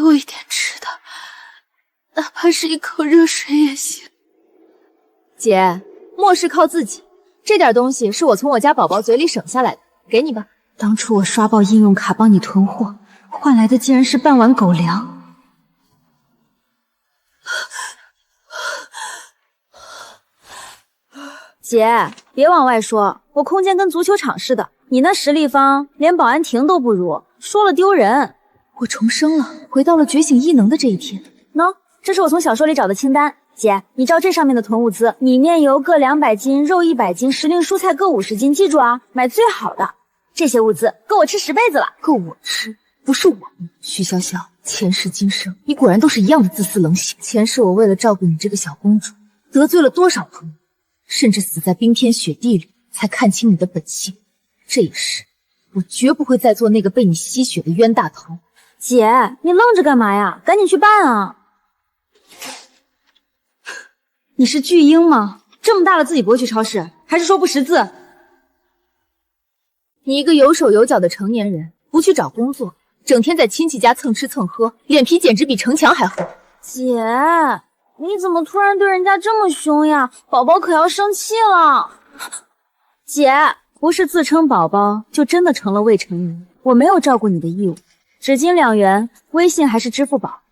我一点吃的，哪怕是一口热水也行。姐，末世靠自己，这点东西是我从我家宝宝嘴里省下来的，给你吧。当初我刷爆应用卡帮你囤货，换来的竟然是半碗狗粮。姐，别往外说，我空间跟足球场似的，你那实力方连保安亭都不如，说了丢人。我重生了，回到了觉醒异能的这一天。喏，这是我从小说里找的清单。姐，你照这上面的囤物资，米面油各200斤，肉100斤，时令蔬菜各50斤，记住啊，买最好的。这些物资够我吃10辈子了。够我吃，不是我。徐潇潇，前世今生，你果然都是一样的自私冷血。前世我为了照顾你这个小公主，得罪了多少朋友，甚至死在冰天雪地里，才看清你的本性。这一世，我绝不会再做那个被你吸血的冤大头。姐，你愣着干嘛呀？赶紧去办啊！你是巨婴吗？这么大了自己不会去超市，还是说不识字？你一个有手有脚的成年人，不去找工作，整天在亲戚家蹭吃蹭喝，脸皮简直比城墙还厚。姐，你怎么突然对人家这么凶呀？宝宝可要生气了。姐，不是自称宝宝就真的成了未成年，我没有照顾你的义务。纸巾2元，微信还是支付宝？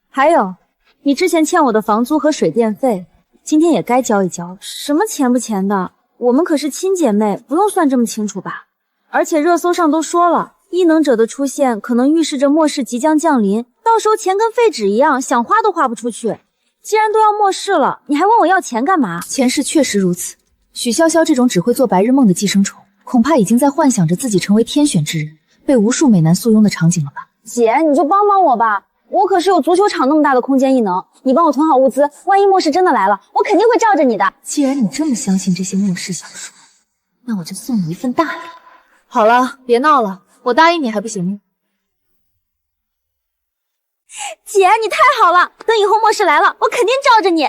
还有，你之前欠我的房租和水电费，今天也该交一交。什么钱不钱的，我们可是亲姐妹，不用算这么清楚吧？而且热搜上都说了，异能者的出现可能预示着末世即将降临，到时候钱跟废纸一样，想花都花不出去。既然都要末世了，你还问我要钱干嘛？前世确实如此，许潇潇这种只会做白日梦的寄生虫，恐怕已经在幻想着自己成为天选之人，被无数美男簇拥的场景了吧？姐，你就帮帮我吧，我可是有足球场那么大的空间异能，你帮我囤好物资，万一末世真的来了，我肯定会罩着你的。既然你这么相信这些末世小说，那我就送你一份大礼。好了，别闹了，我答应你还不行吗？姐，你太好了，等以后末世来了，我肯定罩着你。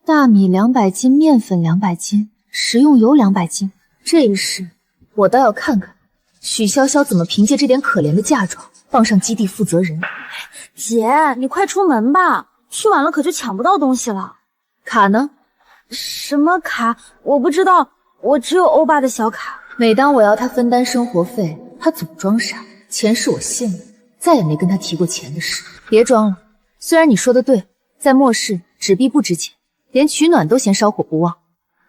大米200斤，面粉200斤，食用油200斤，这一世我倒要看看许潇潇怎么凭借这点可怜的嫁妆傍上基地负责人。姐，你快出门吧，去晚了可就抢不到东西了。卡呢？什么卡？我不知道，我只有欧巴的小卡。每当我要他分担生活费，他总装傻。前世我信了，再也没跟他提过钱的事。别装了，虽然你说的对，在末世纸币不值钱，连取暖都嫌烧火不旺，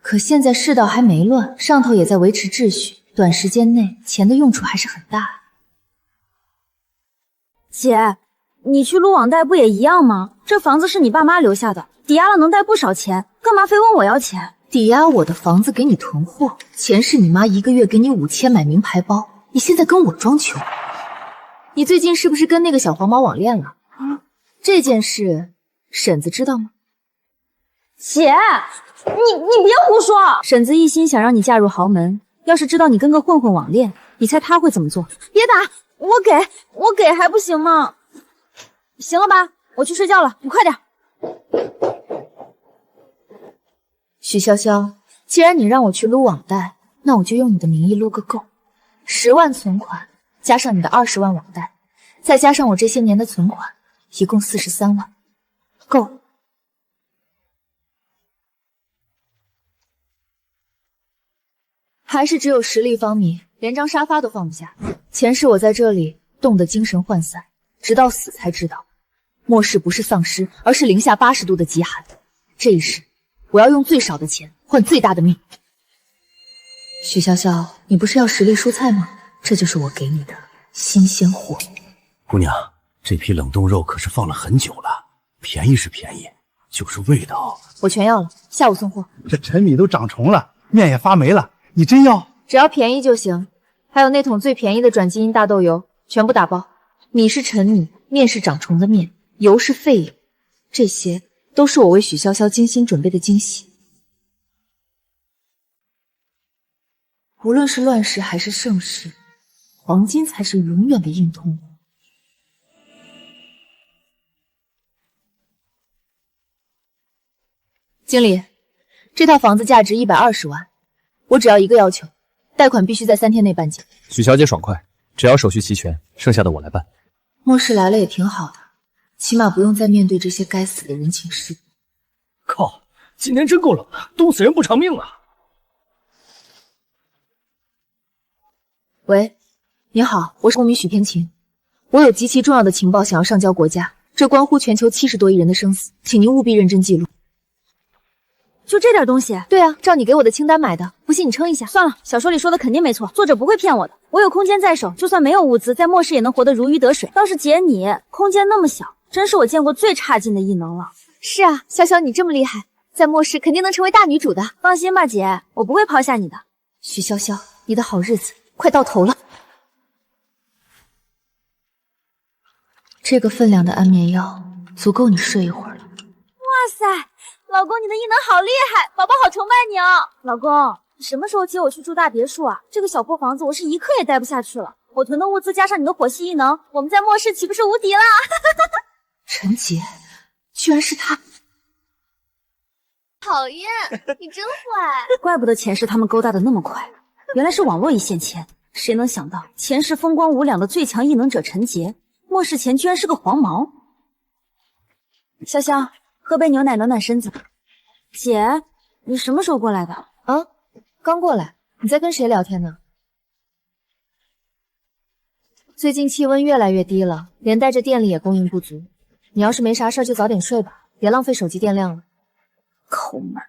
可现在世道还没乱，上头也在维持秩序，短时间内钱的用处还是很大。姐，你去撸网贷不也一样吗？这房子是你爸妈留下的，抵押了能贷不少钱，干嘛非问我要钱？抵押我的房子给你囤货，前世你妈一个月给你5000买名牌包，你现在跟我装穷。你最近是不是跟那个小黄毛网恋了？这件事婶子知道吗？姐，你别胡说！婶子一心想让你嫁入豪门，要是知道你跟个混混网恋，你猜她会怎么做？别打，我给还不行吗？行了吧，我去睡觉了，你快点。许潇潇，既然你让我去撸网贷，那我就用你的名义撸个够。10万存款，加上你的20万网贷，再加上我这些年的存款，一共43万，够。还是只有实力方面，连张沙发都放不下。前世我在这里冻得精神涣散，直到死才知道，末世不是丧尸，而是零下80度的极寒。这一世，我要用最少的钱换最大的命。许潇潇，你不是要实力蔬菜吗？这就是我给你的新鲜货。姑娘，这批冷冻肉可是放了很久了，便宜是便宜，就是味道。我全要了，下午送货。这陈米都长虫了，面也发霉了，你真要？只要便宜就行。还有那桶最便宜的转基因大豆油，全部打包。米是陈米，面是长虫的面，油是废油，这些都是我为许潇潇精心准备的惊喜。无论是乱世还是盛世，黄金才是永远的硬通货。经理，这套房子价值120万，我只要一个要求，贷款必须在3天内办结。许小姐爽快，只要手续齐全，剩下的我来办。末世来了也挺好的，起码不用再面对这些该死的人情世故。靠，今天真够冷的，冻死人不偿命啊！喂，你好，我是公民许天晴，我有极其重要的情报想要上交国家，这关乎全球70多亿人的生死，请您务必认真记录。就这点东西？对啊，照你给我的清单买的，不信你称一下。算了，小说里说的肯定没错，作者不会骗我的。我有空间在手，就算没有物资，在末世也能活得如鱼得水。倒是姐你，空间那么小，真是我见过最差劲的异能了。是啊，潇潇你这么厉害，在末世肯定能成为大女主的。放心吧，姐，我不会抛下你的。许潇潇，你的好日子快到头了。这个分量的安眠药足够你睡一会儿了。哇塞，老公，你的异能好厉害，宝宝好崇拜你哦。老公，什么时候接我去住大别墅啊？这个小破房子我是一刻也待不下去了。我囤的物资加上你的火系异能，我们在末世岂不是无敌了？陈杰，居然是他！讨厌，你真坏！怪不得前世他们勾搭的那么快，原来是网络一线牵。谁能想到前世风光无两的最强异能者陈杰，末世前居然是个黄毛。潇潇，喝杯牛奶暖暖身子。姐，你什么时候过来的？啊，刚过来。你在跟谁聊天呢？最近气温越来越低了，连带着电力也供应不足。你要是没啥事就早点睡吧，别浪费手机电量了。抠门。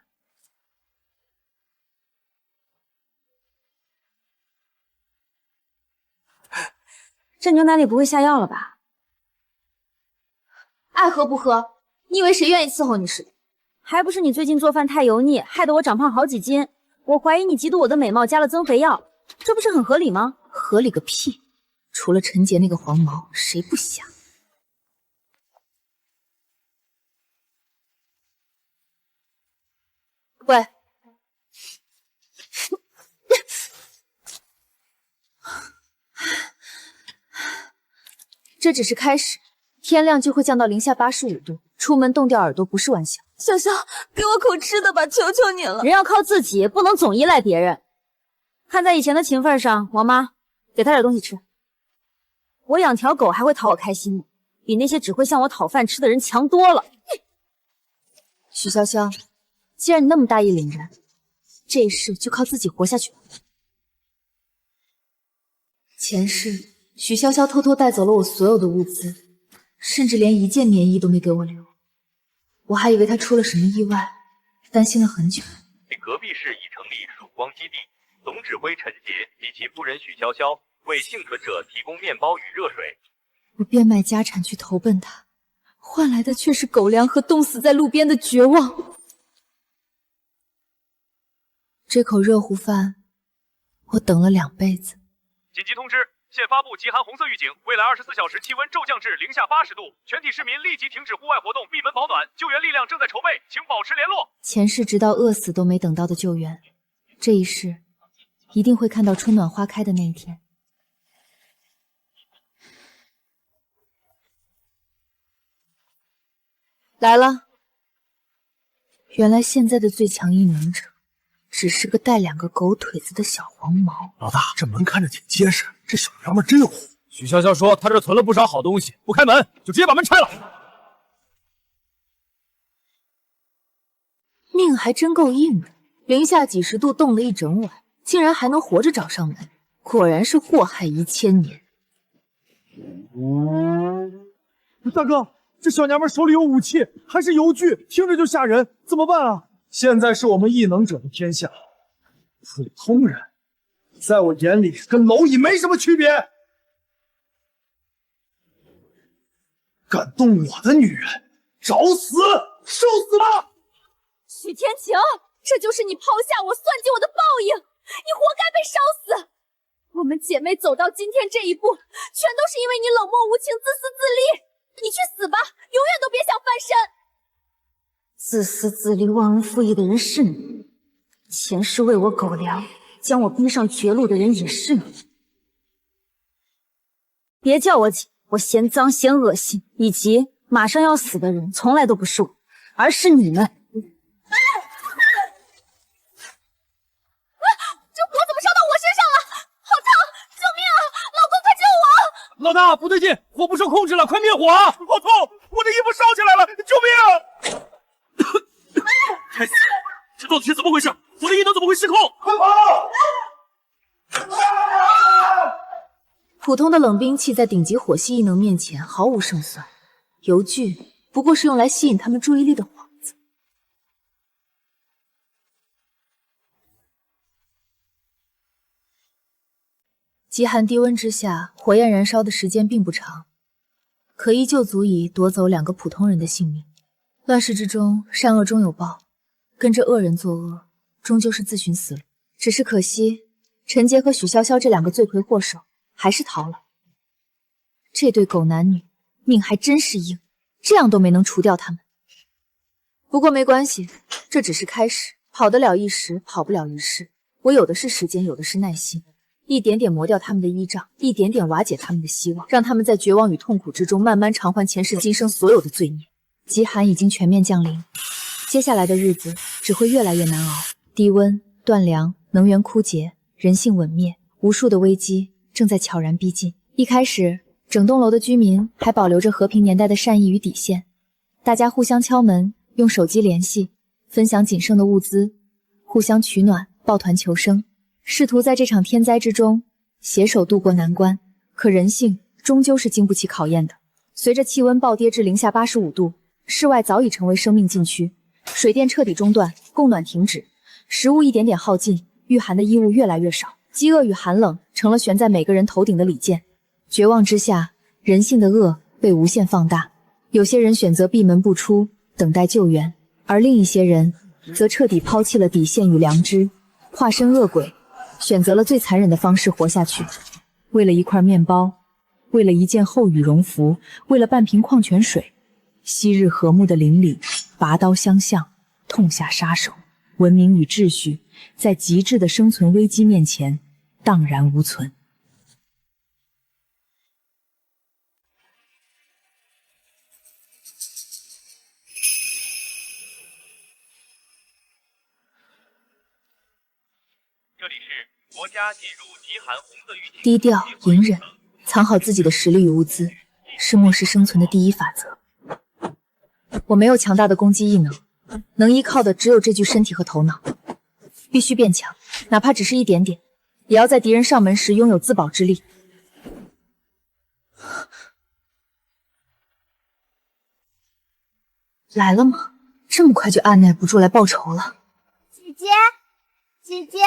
这牛奶里不会下药了吧？爱喝不喝，你以为谁愿意伺候你似的？还不是你最近做饭太油腻，害得我长胖好几斤。我怀疑你嫉妒我的美貌，加了增肥药，这不是很合理吗？合理个屁！除了陈杰那个黄毛，谁不想？喂，这只是开始，天亮就会降到-85度，出门冻掉耳朵不是玩笑。潇潇，给我口吃的吧，求求你了！人要靠自己，不能总依赖别人。看在以前的情分上，王妈，给他点东西吃。我养条狗还会讨我开心呢，比那些只会向我讨饭吃的人强多了。许潇潇，既然你那么大义凛然，这一世就靠自己活下去吧。前世，许潇潇偷偷带走了我所有的物资，甚至连一件棉衣都没给我留。我还以为他出了什么意外，担心了很久。隔壁市已成立曙光基地，总指挥陈杰及其夫人许潇潇为幸存者提供面包与热水。我变卖家产去投奔他，换来的却是狗粮和冻死在路边的绝望。这口热乎饭，我等了2辈子。紧急通知！现发布极寒红色预警，未来24小时气温骤降至-80度，全体市民立即停止户外活动，闭门保暖。救援力量正在筹备，请保持联络。前世直到饿死都没等到的救援，这一世一定会看到春暖花开的那一天。来了，原来现在的最强异能者只是个带2个狗腿子的小黄毛。老大，这门看着挺结实，这小娘们真虎。许潇潇说他这存了不少好东西，不开门就直接把门拆了。命还真够硬的，零下几十度冻了一整晚，竟然还能活着找上门，果然是祸害1000年。大哥，这小娘们手里有武器，还是油锯，听着就吓人，怎么办啊？现在是我们异能者的天下，普通人在我眼里跟蝼蚁没什么区别。敢动我的女人，找死，受死吧！许天晴，这就是你抛下我、算计我的报应，你活该被烧死。我们姐妹走到今天这一步，全都是因为你冷漠无情、自私自利。你去死吧，永远都别想翻身。自私自利、忘恩负义的人是你，前世喂我狗粮，将我逼上绝路的人也是你。别叫我姐，我嫌脏嫌恶心，以及马上要死的人从来都不是我，而是你们。这火怎么烧到我身上了？好烫！救命啊！老公，快救我！老老大，不对劲，火不受控制了，快灭火！好痛，我的衣服烧起来了，救命！该死，这烙铁怎么回事？我的异能怎么会失控？快跑！普通的冷兵器在顶级火系异能面前毫无胜算，油具不过是用来吸引他们注意力的幌子。极寒低温之下，火焰燃烧的时间并不长，可依旧足以夺走2个普通人的性命。乱世之中，善恶终有报，跟着恶人作恶，终究是自寻死路。只是可惜，陈杰和许潇潇这2个罪魁祸首还是逃了。这对狗男女命还真是硬，这样都没能除掉他们。不过没关系，这只是开始，跑得了一时，跑不了一世。我有的是时间，有的是耐心，一点点磨掉他们的依仗，一点点瓦解他们的希望，让他们在绝望与痛苦之中慢慢偿还前世今生所有的罪孽。极寒已经全面降临，接下来的日子只会越来越难熬。低温、断粮、能源枯竭，人性泯灭，无数的危机正在悄然逼近。一开始，整栋楼的居民还保留着和平年代的善意与底线，大家互相敲门，用手机联系，分享仅剩的物资，互相取暖，抱团求生，试图在这场天灾之中携手渡过难关。可人性终究是经不起考验的。随着气温暴跌至零下85度，室外早已成为生命禁区，水电彻底中断，供暖停止，食物一点点耗尽，御寒的衣物越来越少，饥饿与寒冷成了悬在每个人头顶的利剑。绝望之下，人性的恶被无限放大。有些人选择闭门不出，等待救援，而另一些人则彻底抛弃了底线与良知，化身恶鬼，选择了最残忍的方式活下去。为了一块面包，为了一件厚羽绒服，为了半瓶矿泉水，昔日和睦的邻里拔刀相向，痛下杀手。文明与秩序在极致的生存危机面前荡然无存。这里是国家进入极寒红色预警。低调隐忍，藏好自己的实力与物资，是末世生存的第一法则。我没有强大的攻击异能，能依靠的只有这具身体和头脑。必须变强，哪怕只是一点点，也要在敌人上门时拥有自保之力。来了吗？这么快就按耐不住来报仇了？姐姐，姐姐，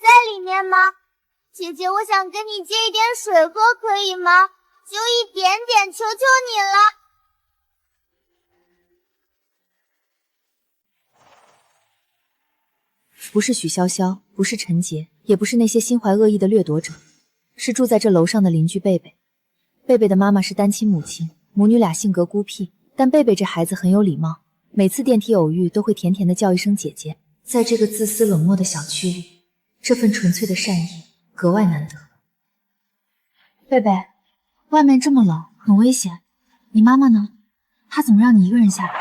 在里面吗？姐姐，我想跟你借一点水喝，可以吗？就一点点，求求你了。不是许潇潇，不是陈杰，也不是那些心怀恶意的掠夺者，是住在这楼上的邻居贝贝。贝贝的妈妈是单亲母亲，母女俩性格孤僻，但贝贝这孩子很有礼貌，每次电梯偶遇都会甜甜的叫一声姐姐。在这个自私冷漠的小区里，这份纯粹的善意格外难得。贝贝，外面这么冷，很危险，你妈妈呢？她怎么让你一个人下来？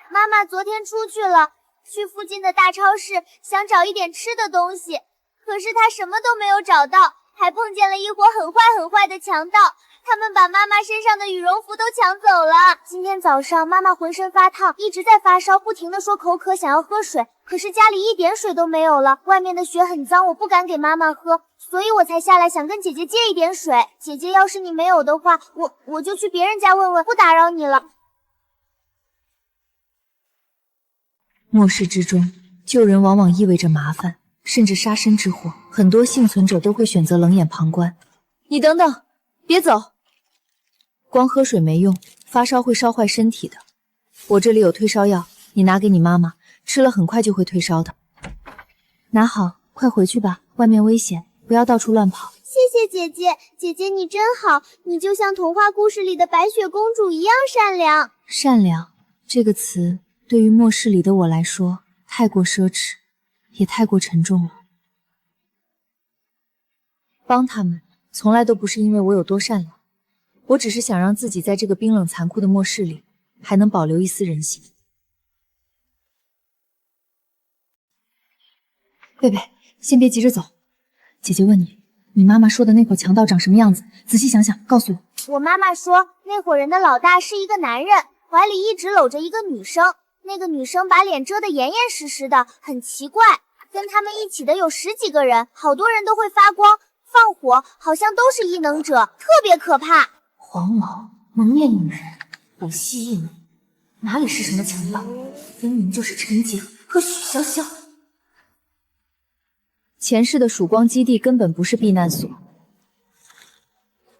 妈妈昨天出去了，去附近的大超市想找一点吃的东西，可是她什么都没有找到，还碰见了一伙很坏的强盗，他们把妈妈身上的羽绒服都抢走了。今天早上妈妈浑身发烫，一直在发烧，不停地说口渴，想要喝水，可是家里一点水都没有了，外面的雪很脏，我不敢给妈妈喝，所以我才下来想跟姐姐借一点水。姐姐，要是你没有的话，我就去别人家问问，不打扰你了。末世之中，救人往往意味着麻烦，甚至杀身之祸。很多幸存者都会选择冷眼旁观。你等等，别走！光喝水没用，发烧会烧坏身体的。我这里有退烧药，你拿给你妈妈，吃了很快就会退烧的。拿好，快回去吧，外面危险，不要到处乱跑。谢谢姐姐，姐姐你真好，你就像童话故事里的白雪公主一样善良。善良这个词对于末世里的我来说，太过奢侈，也太过沉重了。帮他们从来都不是因为我有多善良，我只是想让自己在这个冰冷残酷的末世里，还能保留一丝人性。贝贝，先别急着走，姐姐问你，你妈妈说的那伙强盗长什么样子？仔细想想，告诉我。我妈妈说，那伙人的老大是一个男人，怀里一直搂着一个女生，那个女生把脸遮得严严实实的，很奇怪。跟他们一起的有10几个人，好多人都会发光、放火，好像都是异能者，特别可怕。黄毛蒙面女人，我吸引你，哪里是什么强盗，分明就是陈杰和许潇潇。前世的曙光基地根本不是避难所，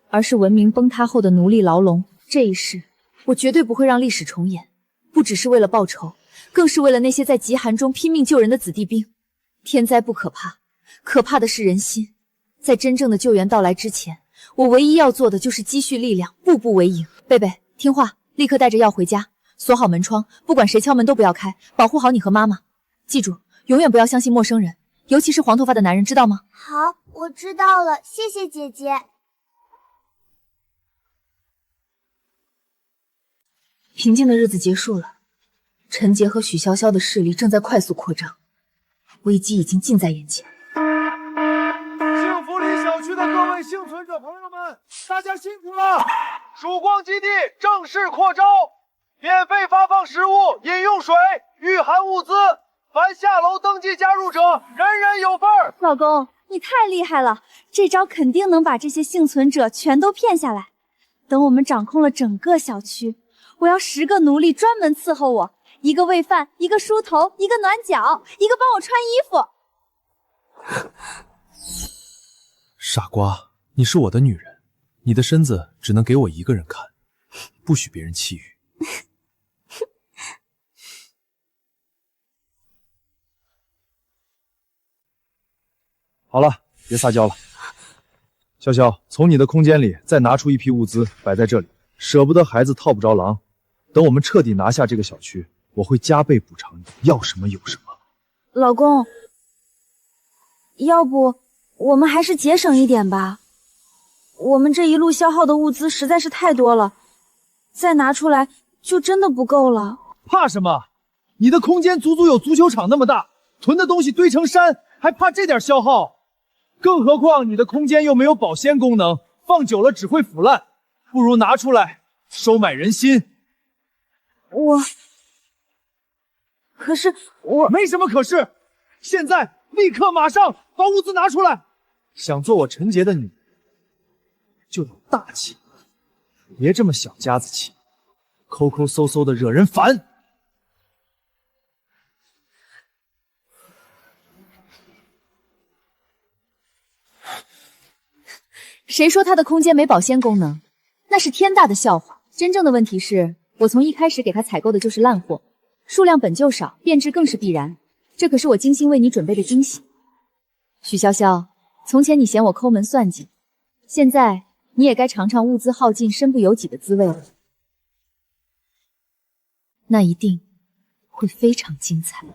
而是文明崩塌后的奴隶牢笼。这一世，我绝对不会让历史重演，不只是为了报仇，更是为了那些在极寒中拼命救人的子弟兵。天灾不可怕，可怕的是人心。在真正的救援到来之前，我唯一要做的就是积蓄力量，步步为营。贝贝，听话，立刻带着药回家，锁好门窗，不管谁敲门都不要开，保护好你和妈妈。记住，永远不要相信陌生人，尤其是黄头发的男人，知道吗？好，我知道了，谢谢姐姐。平静的日子结束了，陈杰和许潇潇的势力正在快速扩张，危机已经近在眼前。幸福里小区的各位幸存者朋友们，大家辛苦了！曙光基地正式扩招，免费发放食物、饮用水、御寒物资，凡下楼登记加入者，人人有份儿。老公，你太厉害了，这招肯定能把这些幸存者全都骗下来。等我们掌控了整个小区，我要10个奴隶专门伺候我，一个喂饭，一个梳头，一个暖脚，一个帮我穿衣服。傻瓜，你是我的女人，你的身子只能给我一个人看，不许别人觊觎。好了，别撒娇了。潇潇，从你的空间里再拿出一批物资摆在这里，舍不得孩子套不着狼。等我们彻底拿下这个小区，我会加倍补偿你，要什么有什么。老公，要不我们还是节省一点吧？我们这一路消耗的物资实在是太多了，再拿出来就真的不够了。怕什么？你的空间足足有足球场那么大，囤的东西堆成山，还怕这点消耗？更何况你的空间又没有保鲜功能，放久了只会腐烂，不如拿出来收买人心。可是我没什么可是，现在立刻马上把物资拿出来。想做我陈杰的女人，就有大气，别这么小家子气，抠抠搜搜的惹人烦。谁说他的空间没保鲜功能？那是天大的笑话。真正的问题是，我从一开始给他采购的就是烂货，数量本就少，变质更是必然。这可是我精心为你准备的惊喜。许潇潇，从前你嫌我抠门算计，现在你也该尝尝物资耗尽、身不由己的滋味了。那一定会非常精彩。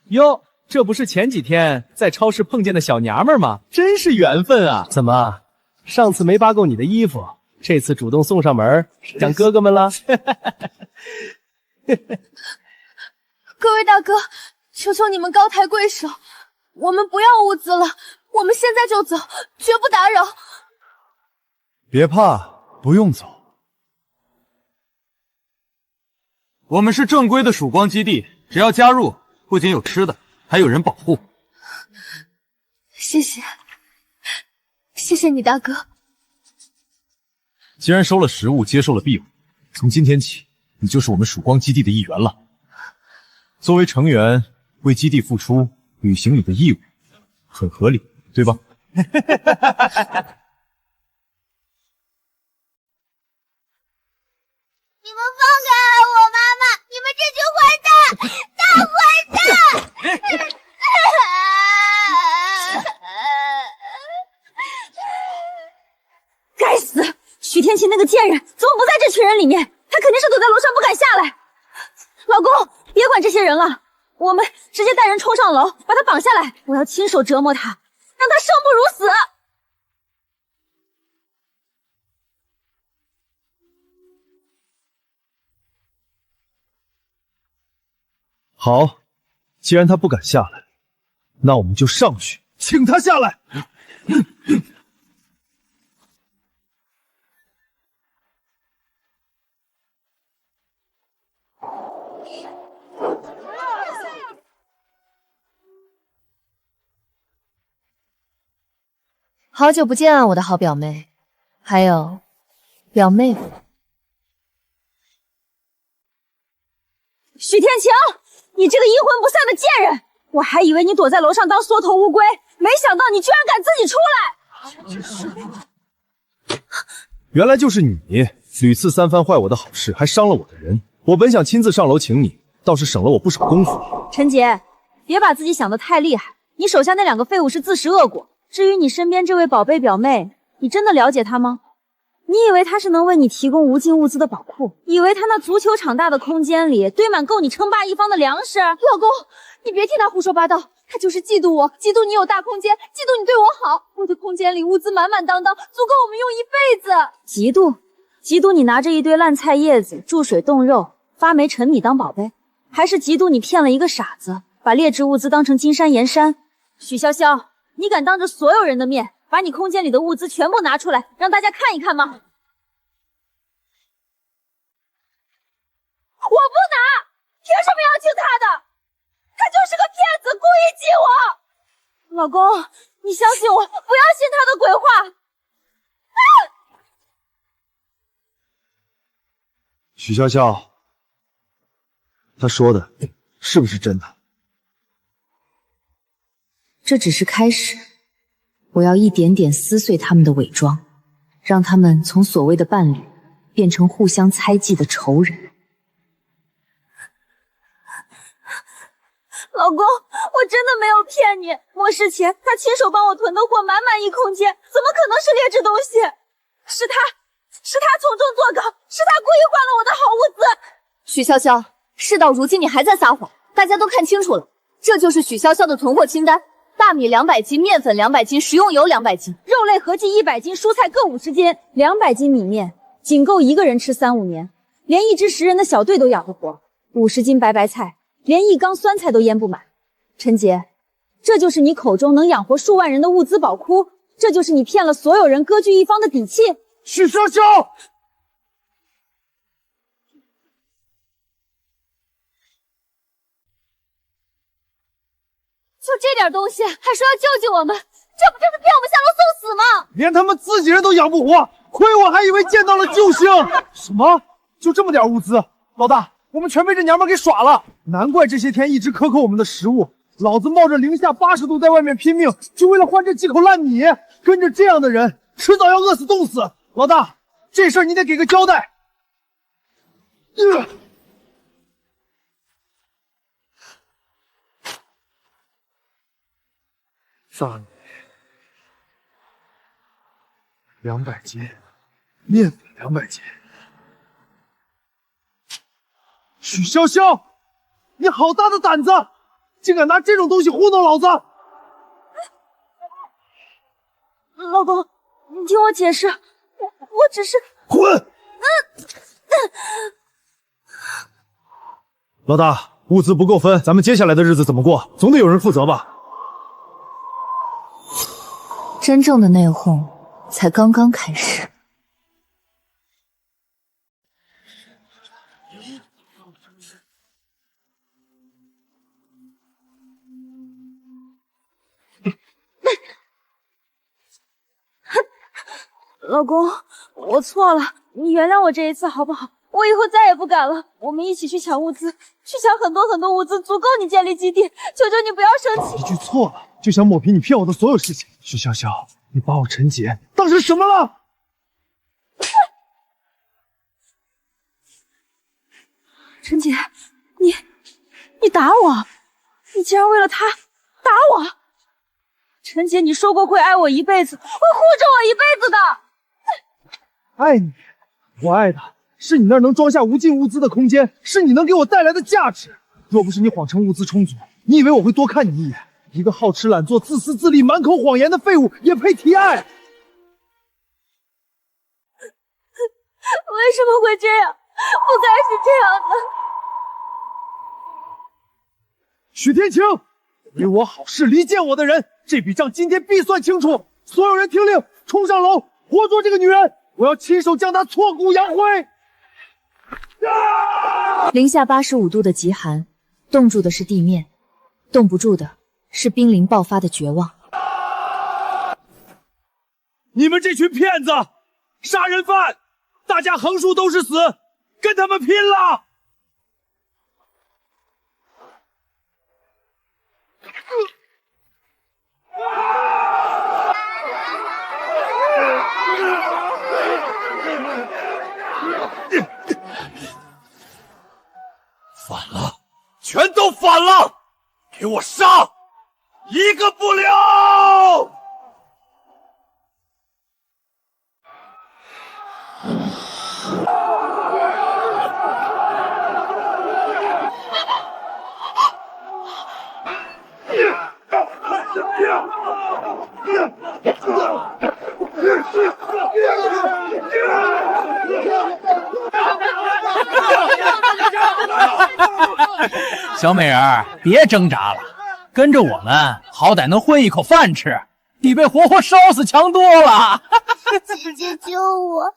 哟，这不是前几天在超市碰见的小娘们吗？真是缘分啊！怎么，上次没扒够你的衣服，这次主动送上门，想哥哥们了？各位大哥，求求你们高抬贵手，我们不要物资了，我们现在就走，绝不打扰。别怕，不用走。我们是正规的曙光基地，只要加入，不仅有吃的，还有人保护。谢谢，谢谢你大哥。既然收了食物，接受了庇护，从今天起，你就是我们曙光基地的一员了。作为成员，为基地付出，履行你的义务，很合理，对吧？你们放开我妈妈！你们这群混蛋，大混蛋！该死！许天琪那个贱人怎么不在这群人里面？他肯定是躲在楼上不敢下来。老公，别管这些人了，我们直接带人冲上楼，把他绑下来。我要亲手折磨他，让他生不如死。好，既然他不敢下来，那我们就上去请他下来。好久不见啊，我的好表妹，还有表妹夫。许天晴，你这个阴魂不散的贱人！我还以为你躲在楼上当缩头乌龟，没想到你居然敢自己出来！原来就是你，屡次三番坏我的好事，还伤了我的人。我本想亲自上楼请你，倒是省了我不少功夫。陈杰，别把自己想得太厉害，你手下那2个废物是自食恶果。至于你身边这位宝贝表妹，你真的了解她吗？你以为她是能为你提供无尽物资的宝库？以为她那足球场大的空间里堆满够你称霸一方的粮食？老公，你别听她胡说八道，她就是嫉妒我，嫉妒你有大空间，嫉妒你对我好。我的空间里物资满满当当，足够我们用一辈子。嫉妒？嫉妒你拿着一堆烂菜叶子、注水冻肉、发霉陈米当宝贝？还是嫉妒你骗了一个傻子，把劣质物资当成金山银山？许潇潇，你敢当着所有人的面把你空间里的物资全部拿出来，让大家看一看吗？我不拿，凭什么要听他的？他就是个骗子，故意激我。老公，你相信我，不要信他的鬼话。许潇潇，他说的是不是真的？这只是开始，我要一点点撕碎他们的伪装，让他们从所谓的伴侣变成互相猜忌的仇人。老公，我真的没有骗你。末世前，他亲手帮我囤的货满满一空间，怎么可能是劣质东西？是他从中作梗，是他故意换了我的好物资。许潇潇，事到如今你还在撒谎，大家都看清楚了，这就是许潇潇的囤货清单：大米200斤，面粉200斤，食用油200斤，肉类合计100斤，蔬菜各50斤，200斤米面，仅够一个人吃3-5年，连一支10人的小队都养不活。50斤白菜。连一缸酸菜都腌不满。陈杰，这就是你口中能养活数万人的物资宝库，这就是你骗了所有人割据一方的底气。许潇潇，就这点东西，还说要救救我们，这不就是骗我们下楼送死吗？连他们自己人都养不活，亏我还以为见到了救星。什么？就这么点物资？老大，我们全被这娘们给耍了，难怪这些天一直克扣我们的食物。老子冒着零下80度在外面拼命，就为了换这几口烂米。跟着这样的人，迟早要饿死冻死。老大，这事儿你得给个交代。大米200斤，面粉200斤。许潇潇，你好大的胆子，竟敢拿这种东西糊弄老子！老公，你听我解释，我只是……滚！老大，物资不够分，咱们接下来的日子怎么过？总得有人负责吧？真正的内讧才刚刚开始。老公，我错了，你原谅我这一次好不好？我以后再也不敢了。我们一起去抢物资，去抢很多很多物资，足够你建立基地。求求你不要生气。一句错了，就想抹平你骗我的所有事情。许潇潇，你把我陈杰当成什么了？陈杰，你打我！你竟然为了他打我！陈杰，你说过会爱我一辈子，会护着我一辈子的。爱你，我爱的是你那能装下无尽物资的空间，是你能给我带来的价值。若不是你谎称物资充足，你以为我会多看你一眼？一个好吃懒做、自私自利、满口谎言的废物也配提爱？为什么会这样？不该是这样的。许天晴，为我好事离间我的人，这笔账今天必算清楚。所有人听令，冲上楼，活捉这个女人！我要亲手将她挫骨扬灰。零下85度的极寒，冻住的是地面，冻不住的是濒临爆发的绝望。你们这群骗子，杀人犯，大家横竖都是死，跟他们拼了！反了，全都反了！给我杀，一个不留！小美人儿，别挣扎了，跟着我们，好歹能混一口饭吃，比被活活烧死强多了。姐姐救我！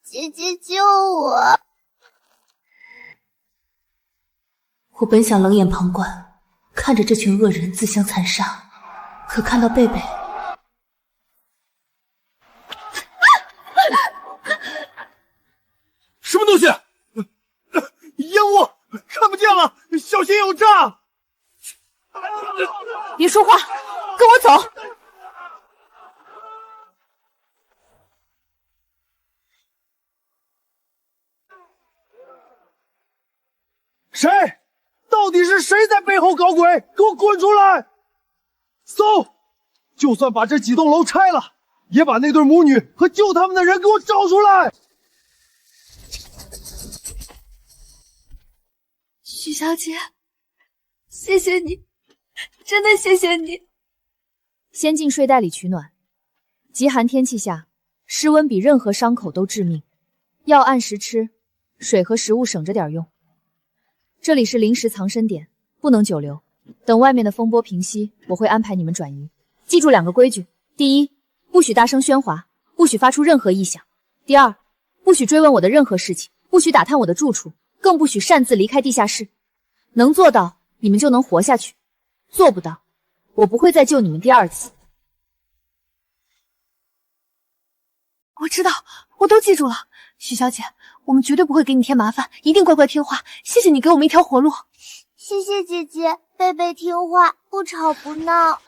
姐姐救我！我本想冷眼旁观，看着这群恶人自相残杀，可看到贝贝，什么东西？烟雾，看不见了，小心有诈！别说话，跟我走。谁？到底是谁在背后搞鬼？给我滚出来！搜，就算把这几栋楼拆了，也把那对母女和救他们的人给我找出来！许小姐，谢谢你，真的谢谢你。先进睡袋里取暖。极寒天气下，室温比任何伤口都致命，药按时吃，水和食物省着点用。这里是临时藏身点，不能久留。等外面的风波平息，我会安排你们转移。记住2个规矩：第一，不许大声喧哗，不许发出任何异响；第二，不许追问我的任何事情，不许打探我的住处，更不许擅自离开地下室。能做到，你们就能活下去；做不到，我不会再救你们第二次。我知道，我都记住了。许小姐，我们绝对不会给你添麻烦，一定乖乖听话。谢谢你给我们一条活路。谢谢姐姐，贝贝听话，不吵不闹。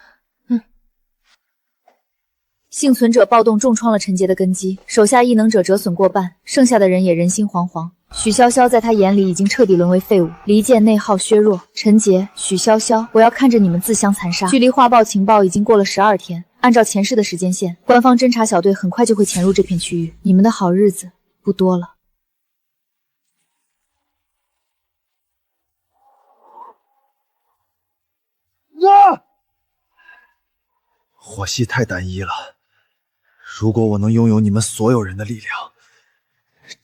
幸存者暴动重创了陈杰的根基，手下异能者折损过半，剩下的人也人心惶惶。许潇潇在他眼里已经彻底沦为废物，离间内耗削弱。陈杰、许潇潇，我要看着你们自相残杀。距离画报情报已经过了12天，按照前世的时间线，官方侦察小队很快就会潜入这片区域，你们的好日子不多了。火系太单一了，如果我能拥有你们所有人的力量，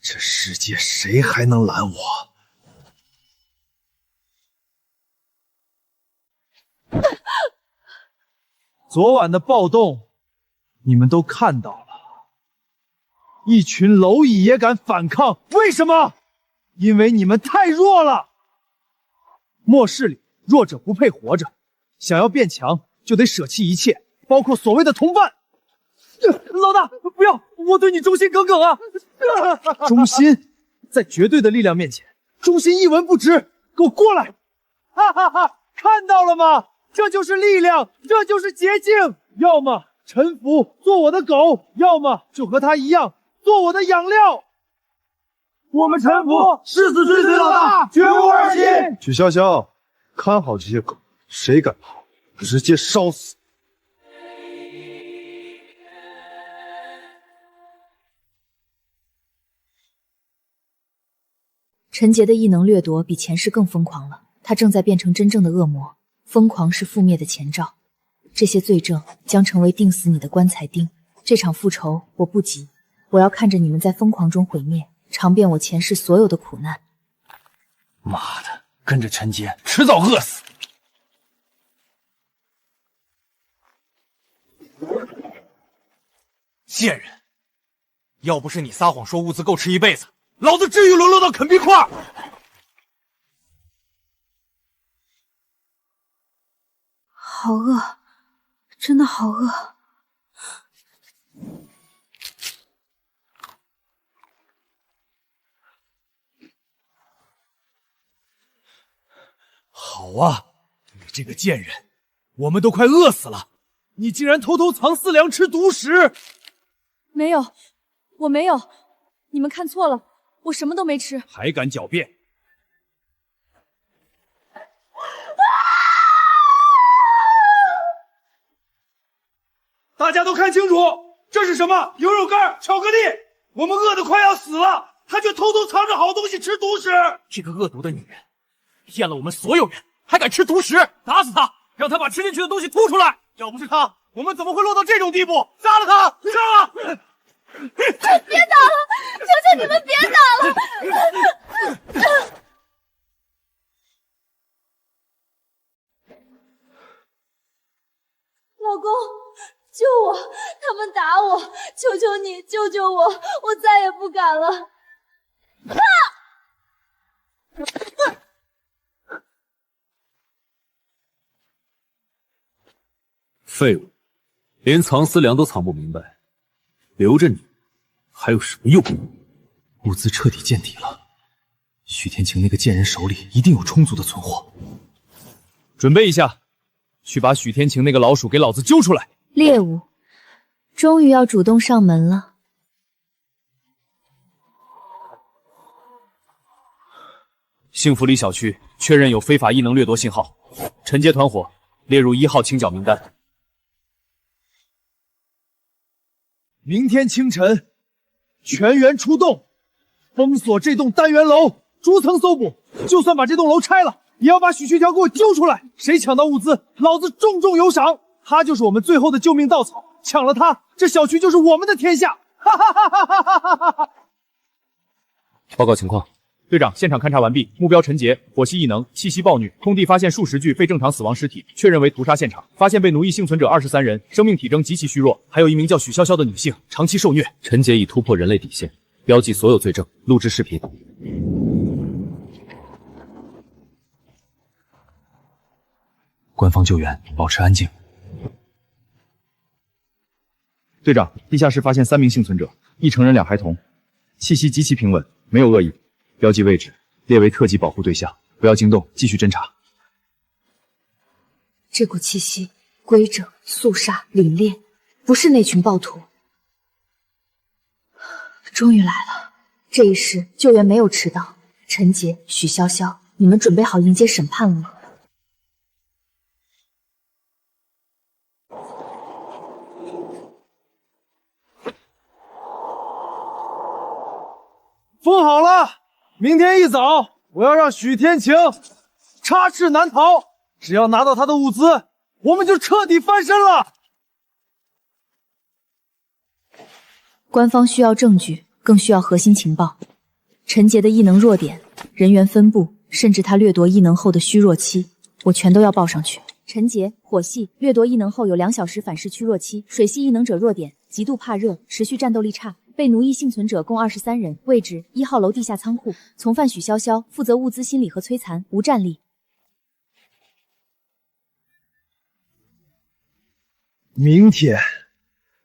这世界谁还能拦我？昨晚的暴动，你们都看到了，一群蝼蚁也敢反抗，为什么？因为你们太弱了。末世里，弱者不配活着，想要变强，就得舍弃一切，包括所谓的同伴。老大，不要！我对你忠心耿耿啊！忠心，在绝对的力量面前，忠心一文不值。给我过来！哈哈哈！看到了吗？这就是力量，这就是捷径。要么臣服，做我的狗；要么就和他一样，做我的养料。我们臣服，誓死追随老大，绝无二心。许潇潇，看好这些狗，谁敢跑，直接烧死。陈杰的异能掠夺比前世更疯狂了，他正在变成真正的恶魔。疯狂是覆灭的前兆，这些罪证将成为钉死你的棺材钉。这场复仇我不急，我要看着你们在疯狂中毁灭，尝遍我前世所有的苦难。妈的，跟着陈杰迟早饿死。贱人！要不是你撒谎说物资够吃一辈子，老子至于沦落到啃冰块？好饿，真的好饿。好啊，你这个贱人，我们都快饿死了，你竟然偷偷藏私粮吃独食！没有，我没有，你们看错了，我什么都没吃。还敢狡辩！大家都看清楚，这是什么？牛肉干、巧克力！我们饿得快要死了，他却偷偷藏着好东西吃独食！这个恶毒的女人，骗了我们所有人，还敢吃独食！打死她，让她把吃进去的东西吐出来！要不是他，我们怎么会落到这种地步？杀了他！杀了！别打了，求求你们别打了！老公，救我！他们打我！求求你救救我！我再也不敢了！废物，连藏私粮都藏不明白，留着你还有什么用？物资彻底见底了，许天晴那个贱人手里一定有充足的存货。准备一下，去把许天晴那个老鼠给老子揪出来！猎物终于要主动上门了。幸福里小区确认有非法异能掠夺信号，陈杰团伙列入1号清剿名单。明天清晨，全员出动，封锁这栋单元楼，逐层搜捕。就算把这栋楼拆了，也要把许旭条给我揪出来。谁抢到物资，老子重重有赏。他就是我们最后的救命稻草，抢了他，这小区就是我们的天下！哈哈哈哈哈哈哈哈！报告情况。队长，现场勘查完毕，目标陈杰，火系异能，气息暴虐，空地发现数十具非正常死亡尸体，确认为屠杀现场，发现被奴役幸存者23人，生命体征极其虚弱，还有一名叫许潇潇的女性长期受虐。陈杰已突破人类底线，标记所有罪证，录制视频。官方救援，保持安静。队长，地下室发现3名幸存者，一成人2孩童，气息极其平稳，没有恶意。标记位置列为特级保护对象，不要惊动，继续侦查。这股气息规整、肃杀、凛冽，不是那群暴徒。终于来了，这一世救援没有迟到。陈杰、许潇潇，你们准备好迎接审判了吗？封好了，明天一早我要让许天晴插翅难逃。只要拿到他的物资，我们就彻底翻身了。官方需要证据，更需要核心情报。陈杰的异能弱点、人员分布，甚至他掠夺异能后的虚弱期，我全都要报上去。陈杰，火系，掠夺异能后有2小时反噬虚弱期。水系异能者弱点，极度怕热，持续战斗力差。被奴役幸存者共23人，位置1号楼地下仓库。从犯许潇潇，负责物资心理和摧残，无战力。明天，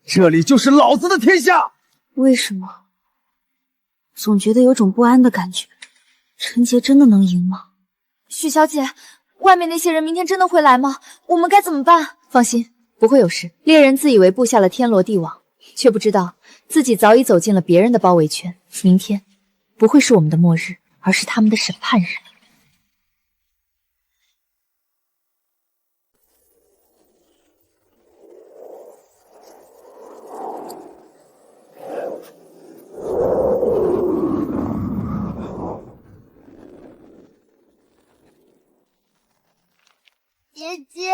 这里就是老子的天下。为什么？总觉得有种不安的感觉。陈杰真的能赢吗？许小姐，外面那些人明天真的会来吗？我们该怎么办？放心，不会有事。猎人自以为布下了天罗地网，却不知道自己早已走进了别人的包围圈。明天不会是我们的末日，而是他们的审判日。姐姐，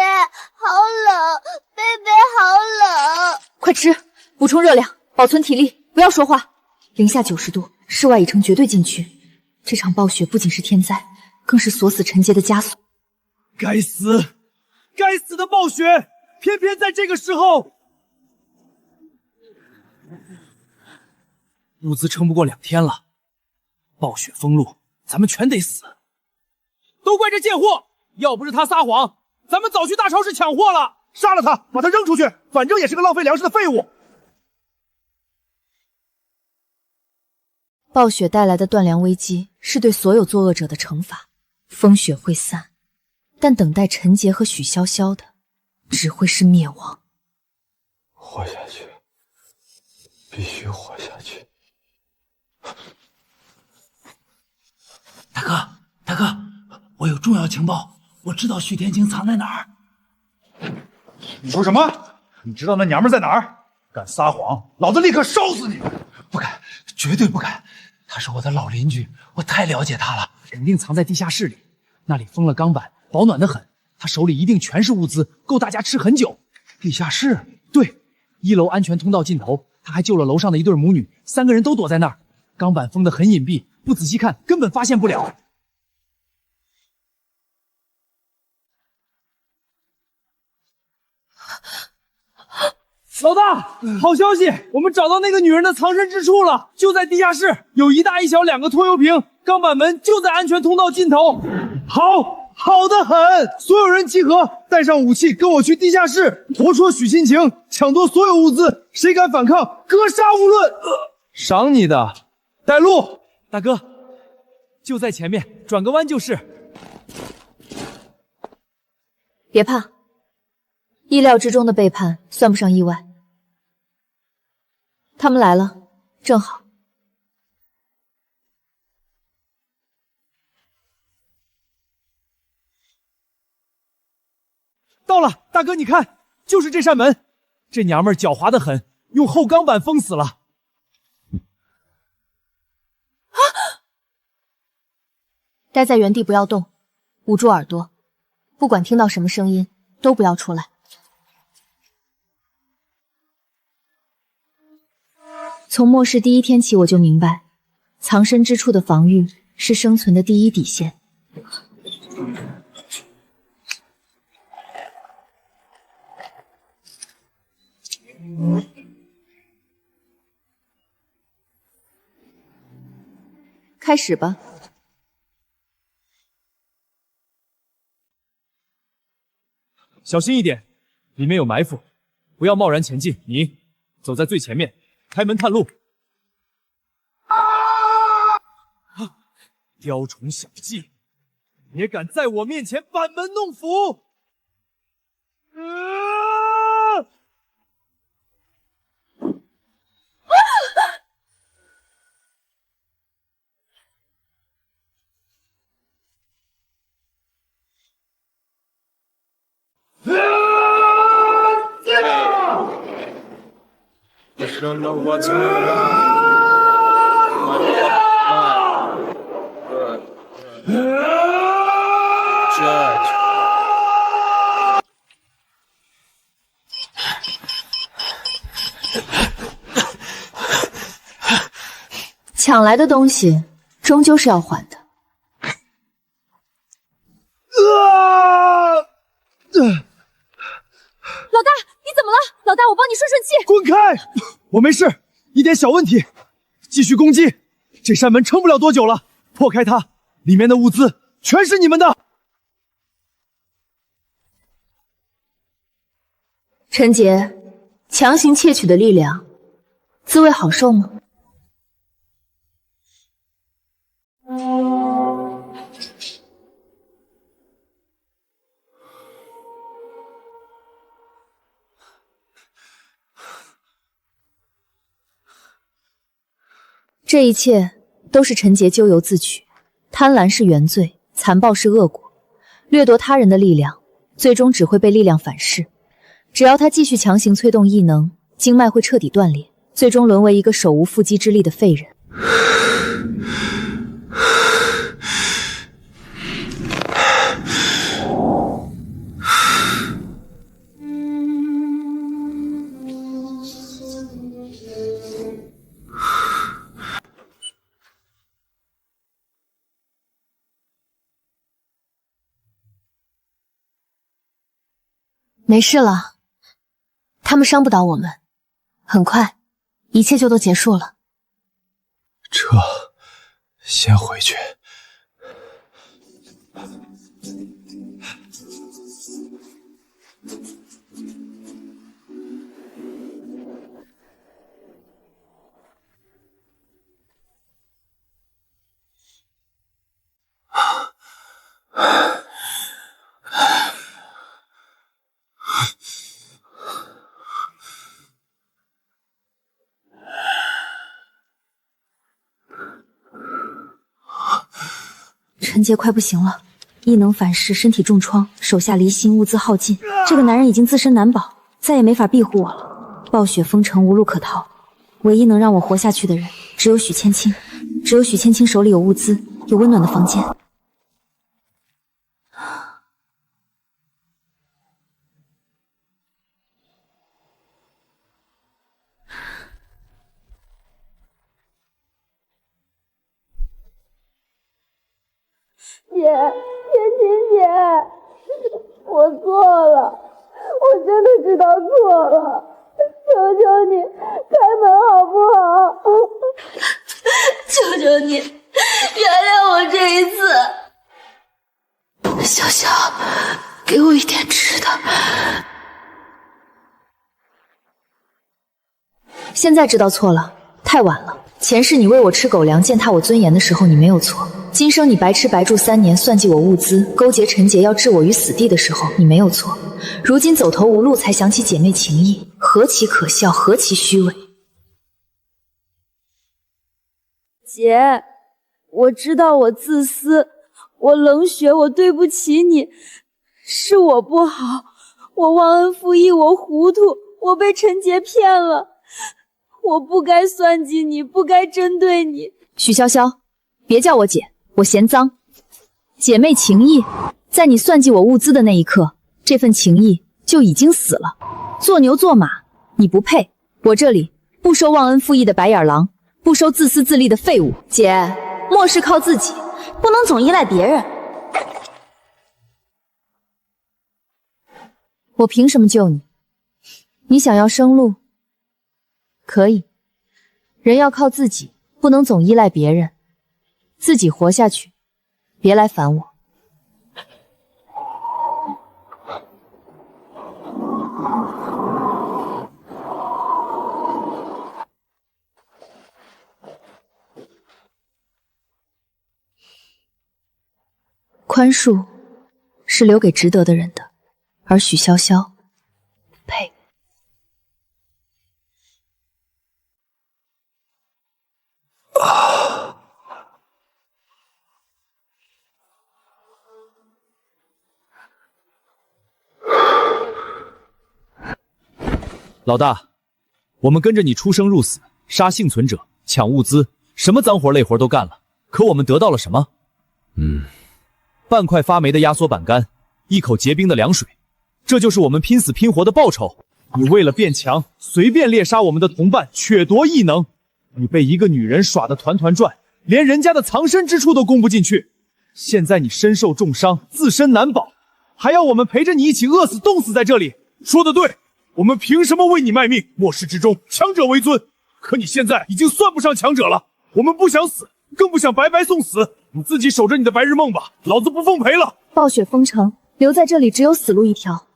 好冷，贝贝好冷。快吃，补充热量，保存体力，不要说话。零下90度，室外已成绝对禁区。这场暴雪不仅是天灾，更是锁死陈杰的枷锁。该死，该死的暴雪，偏偏在这个时候。物资撑不过2天了，暴雪封路，咱们全得死。都怪这贱货，要不是他撒谎，咱们早去大超市抢货了。杀了他，把他扔出去，反正也是个浪费粮食的废物。暴雪带来的断粮危机是对所有作恶者的惩罚。风雪会散，但等待陈杰和许潇潇的只会是灭亡。活下去，必须活下去。大哥，我有重要情报，我知道许天晴藏在哪儿。你说什么？你知道那娘们在哪儿？敢撒谎，老子立刻烧死你！不敢，绝对不敢。他是我的老邻居，我太了解他了，肯定藏在地下室里，那里封了钢板，保暖得很。他手里一定全是物资，够大家吃很久。地下室？对，1楼安全通道尽头，他还救了楼上的一对母女，3个人都躲在那儿。钢板封得很隐蔽，不仔细看根本发现不了。老大，好消息，我们找到那个女人的藏身之处了，就在地下室，有一大一小2个拖油瓶，钢板门就在安全通道尽头。好的很，所有人集合，带上武器，跟我去地下室，活捉许心情，抢夺所有物资，谁敢反抗，格杀勿论。赏你的，带路，大哥，就在前面，转个弯就是。别怕，意料之中的背叛算不上意外。他们来了，正好。到了，大哥，你看，就是这扇门。这娘们儿狡猾得很，用厚钢板封死了。待在原地不要动，捂住耳朵，不管听到什么声音，都不要出来。从末世第1天起，我就明白，藏身之处的防御是生存的第一底线。开始吧。小心一点，里面有埋伏，不要贸然前进。你走在最前面，开门探路。雕虫小技，也敢在我面前班门弄斧！抢来的东西终究是要还的。老大，你怎么了？老大，我帮你顺顺气。滚开！我没事，一点小问题。继续攻击，这扇门撑不了多久了。破开它，里面的物资全是你们的。陈杰，强行窃取的力量，滋味好受吗？这一切都是陈杰咎由自取，贪婪是原罪，残暴是恶果，掠夺他人的力量，最终只会被力量反噬。只要他继续强行催动异能，经脉会彻底断裂，最终沦为一个手无缚鸡之力的废人。没事了，他们伤不倒我们，很快一切就都结束了。先回去。陈杰快不行了，异能反噬，身体重创，手下离心，物资耗尽。这个男人已经自身难保，再也没法庇护我了。暴雪封城，无路可逃，唯一能让我活下去的人，只有许千青。只有许千青手里有物资，有温暖的房间。姐，我错了，我真的知道错了，求求你开门好不好？求求你原谅我这一次。小小，给我一点吃的。现在知道错了，太晚了。前世你喂我吃狗粮，践踏我尊严的时候，你没有错；今生你白吃白住3年，算计我物资，勾结陈杰要置我于死地的时候，你没有错。如今走投无路，才想起姐妹情谊，何其可笑，何其虚伪！姐，我知道我自私，我冷血，我对不起你，是我不好，我忘恩负义，我糊涂，我被陈杰骗了。我不该算计你，不该针对你。许潇潇，别叫我姐，我嫌脏。姐妹情谊，在你算计我物资的那一刻，这份情谊就已经死了。做牛做马，你不配。我这里不收忘恩负义的白眼狼，不收自私自利的废物。姐，末世靠自己，不能总依赖别人。我凭什么救你？你想要生路？可以，人要靠自己，不能总依赖别人，自己活下去，别来烦我。宽恕是留给值得的人的，而许潇潇不配。老大，我们跟着你出生入死，杀幸存者，抢物资，什么脏活累活都干了，可我们得到了什么？半块发霉的压缩板干，一口结冰的凉水，这就是我们拼死拼活的报酬。你为了变强，随便猎杀我们的同伴，掠夺异能，你被一个女人耍得团团转，连人家的藏身之处都攻不进去。现在你身受重伤，自身难保，还要我们陪着你一起饿死冻死在这里。说得对，我们凭什么为你卖命？末世之中，强者为尊。可你现在已经算不上强者了，我们不想死，更不想白白送死。你自己守着你的白日梦吧，老子不奉陪了。暴雪封城，留在这里只有死路一条，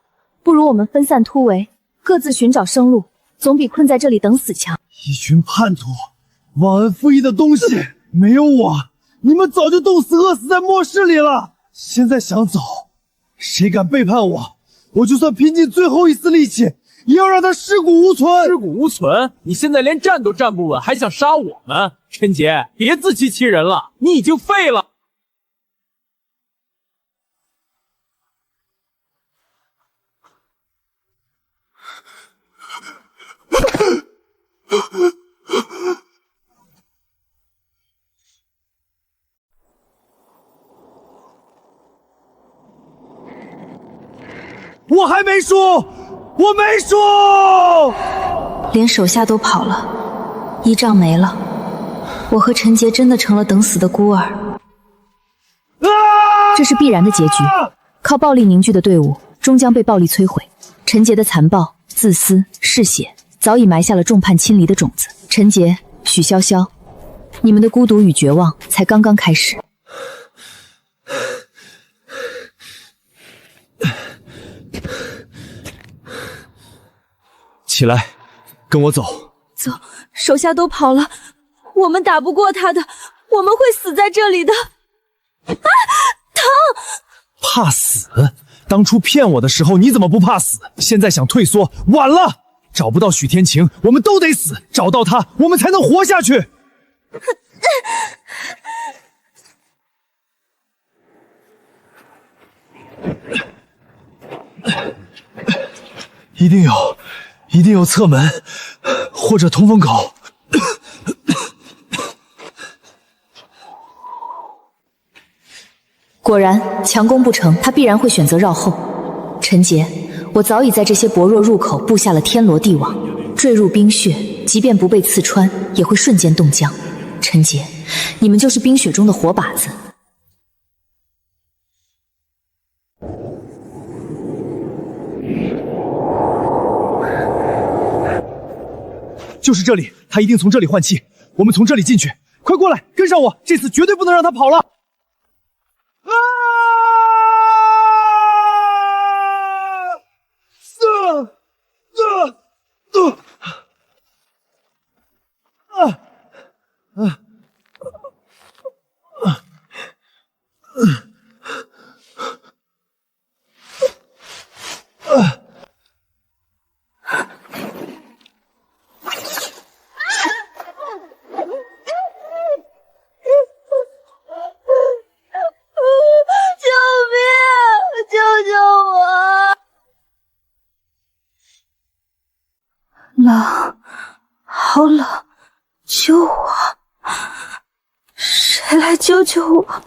不如我们分散突围，各自寻找生路，总比困在这里等死强。一群叛徒，忘恩负义的东西，没有我，你们早就冻死饿死在末世里了。现在想走，谁敢背叛我，我就算拼尽最后一丝力气，也要让他尸骨无存。尸骨无存？你现在连站都站不稳，还想杀我们？陈杰，别自欺欺人了，你已经废了。我还没输，我没输！连手下都跑了，依仗没了，我和陈杰真的成了等死的孤儿。这是必然的结局，靠暴力凝聚的队伍终将被暴力摧毁。陈杰的残暴、自私、嗜血早已埋下了众叛亲离的种子。陈杰、许潇潇，你们的孤独与绝望才刚刚开始。起来，跟我走。走，手下都跑了，我们打不过他的，我们会死在这里的。啊，疼！怕死？当初骗我的时候你怎么不怕死？现在想退缩，晚了。找不到许天晴，我们都得死；找到他，我们才能活下去。一定有侧门，或者通风口。果然，强攻不成，他必然会选择绕后。陈杰，我早已在这些薄弱入口布下了天罗地网，坠入冰血，即便不被刺穿，也会瞬间冻僵。陈杰，你们就是冰雪中的活靶子。就是这里，他一定从这里换气。我们从这里进去，快过来，跟上我！这次绝对不能让他跑了。冷，好冷，救我！谁来救救我？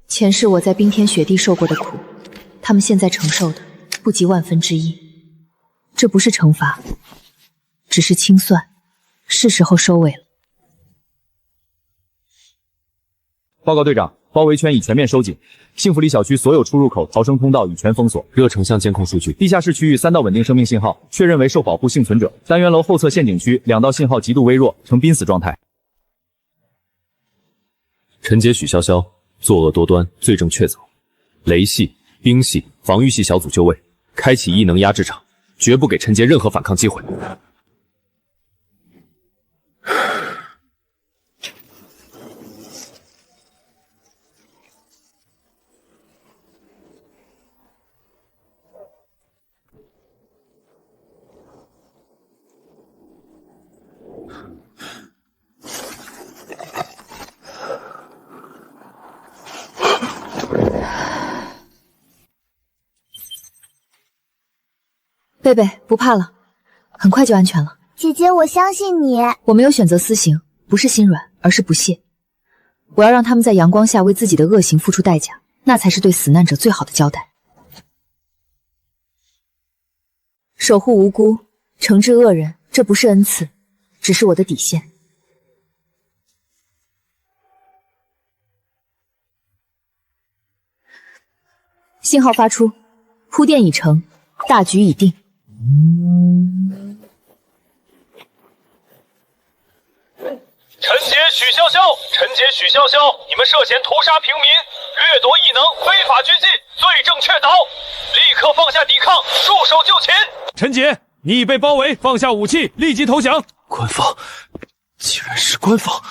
前世我在冰天雪地受过的苦，他们现在承受的不及1/1000。这不是惩罚，只是清算，是时候收尾了。报告队长，包围圈已全面收紧，幸福里小区所有出入口、逃生通道已全封锁。热成像监控数据，地下室区域3道稳定生命信号，确认为受保护幸存者。单元楼后侧陷阱区2道信号极度微弱，呈濒死状态。陈杰、许潇潇，作恶多端，罪证确凿。雷系、冰系、防御系小组就位，开启异能压制场，绝不给陈杰任何反抗机会。贝贝，不怕了，很快就安全了。姐姐，我相信你。我没有选择私刑，不是心软，而是不屑。我要让他们在阳光下为自己的恶行付出代价，那才是对死难者最好的交代。守护无辜，惩治恶人，这不是恩赐，只是我的底线。信号发出，铺垫已成，大局已定。陈杰、许潇潇，陈杰、许潇潇，你们涉嫌屠杀平民、掠夺异能、非法拘禁，罪证确凿，立刻放下抵抗，束手就擒。陈杰，你已被包围，放下武器，立即投降。官方，竟然是官方！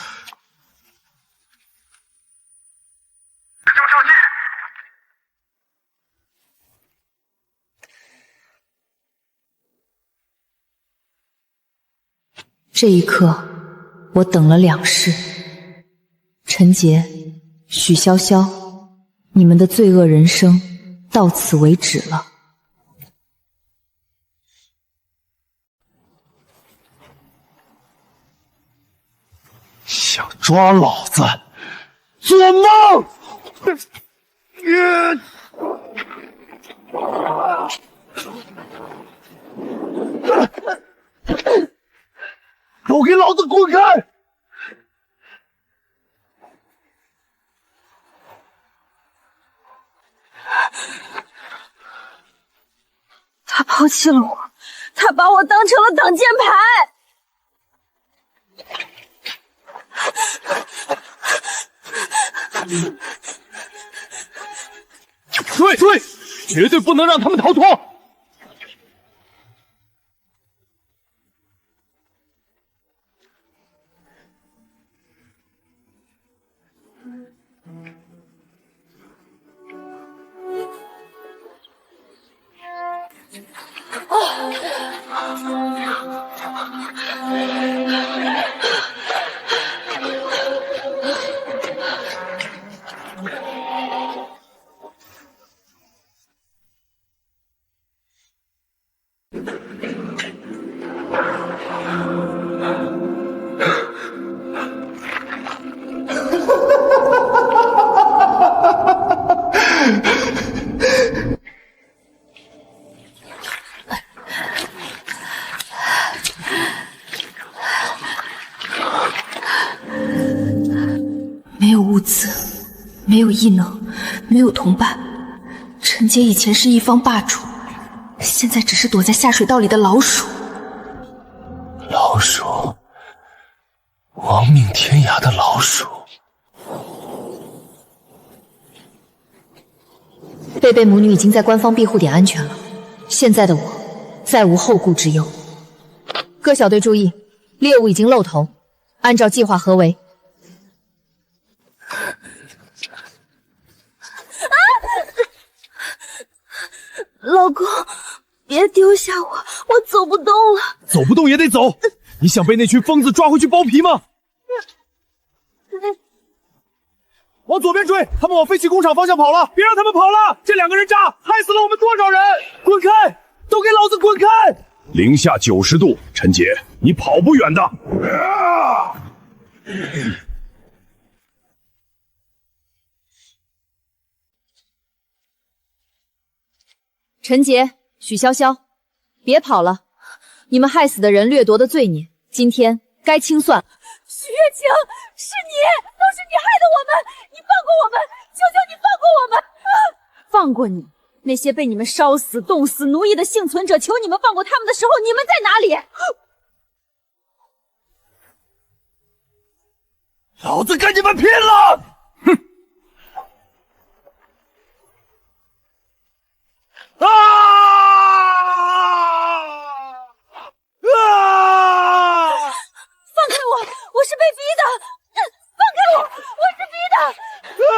这一刻，我等了2世。陈杰、许潇潇，你们的罪恶人生到此为止了。想抓老子，做梦！都给老子滚开！他抛弃了我，他把我当成了挡箭牌。追！绝对不能让他们逃脱！没有物资，没有异能，没有同伴。陈杰以前是一方霸主，现在只是躲在下水道里的老鼠。老鼠，亡命天涯的老鼠。贝贝母女已经在官方庇护点安全了，现在的我再无后顾之忧。各小队注意，猎物已经露头，按照计划合围。老公，别丢下我，我走不动了。走不动也得走。你想被那群疯子抓回去剥皮吗？往左边追，他们往废弃工厂方向跑了，别让他们跑了！这2个人渣害死了我们多少人！滚开！都给老子滚开！零下90度，陈杰，你跑不远的。陈杰、许潇潇，别跑了！你们害死的人掠夺的罪孽，今天该清算。许月晴，是你，都是你害的我们！你放过我们，求求你放过我们！放过你？那些被你们烧死、冻死、奴役的幸存者，求你们放过他们的时候，你们在哪里？老子跟你们拼了！哼！啊！放开我！我是被逼的！放开我！我是逼的！啊！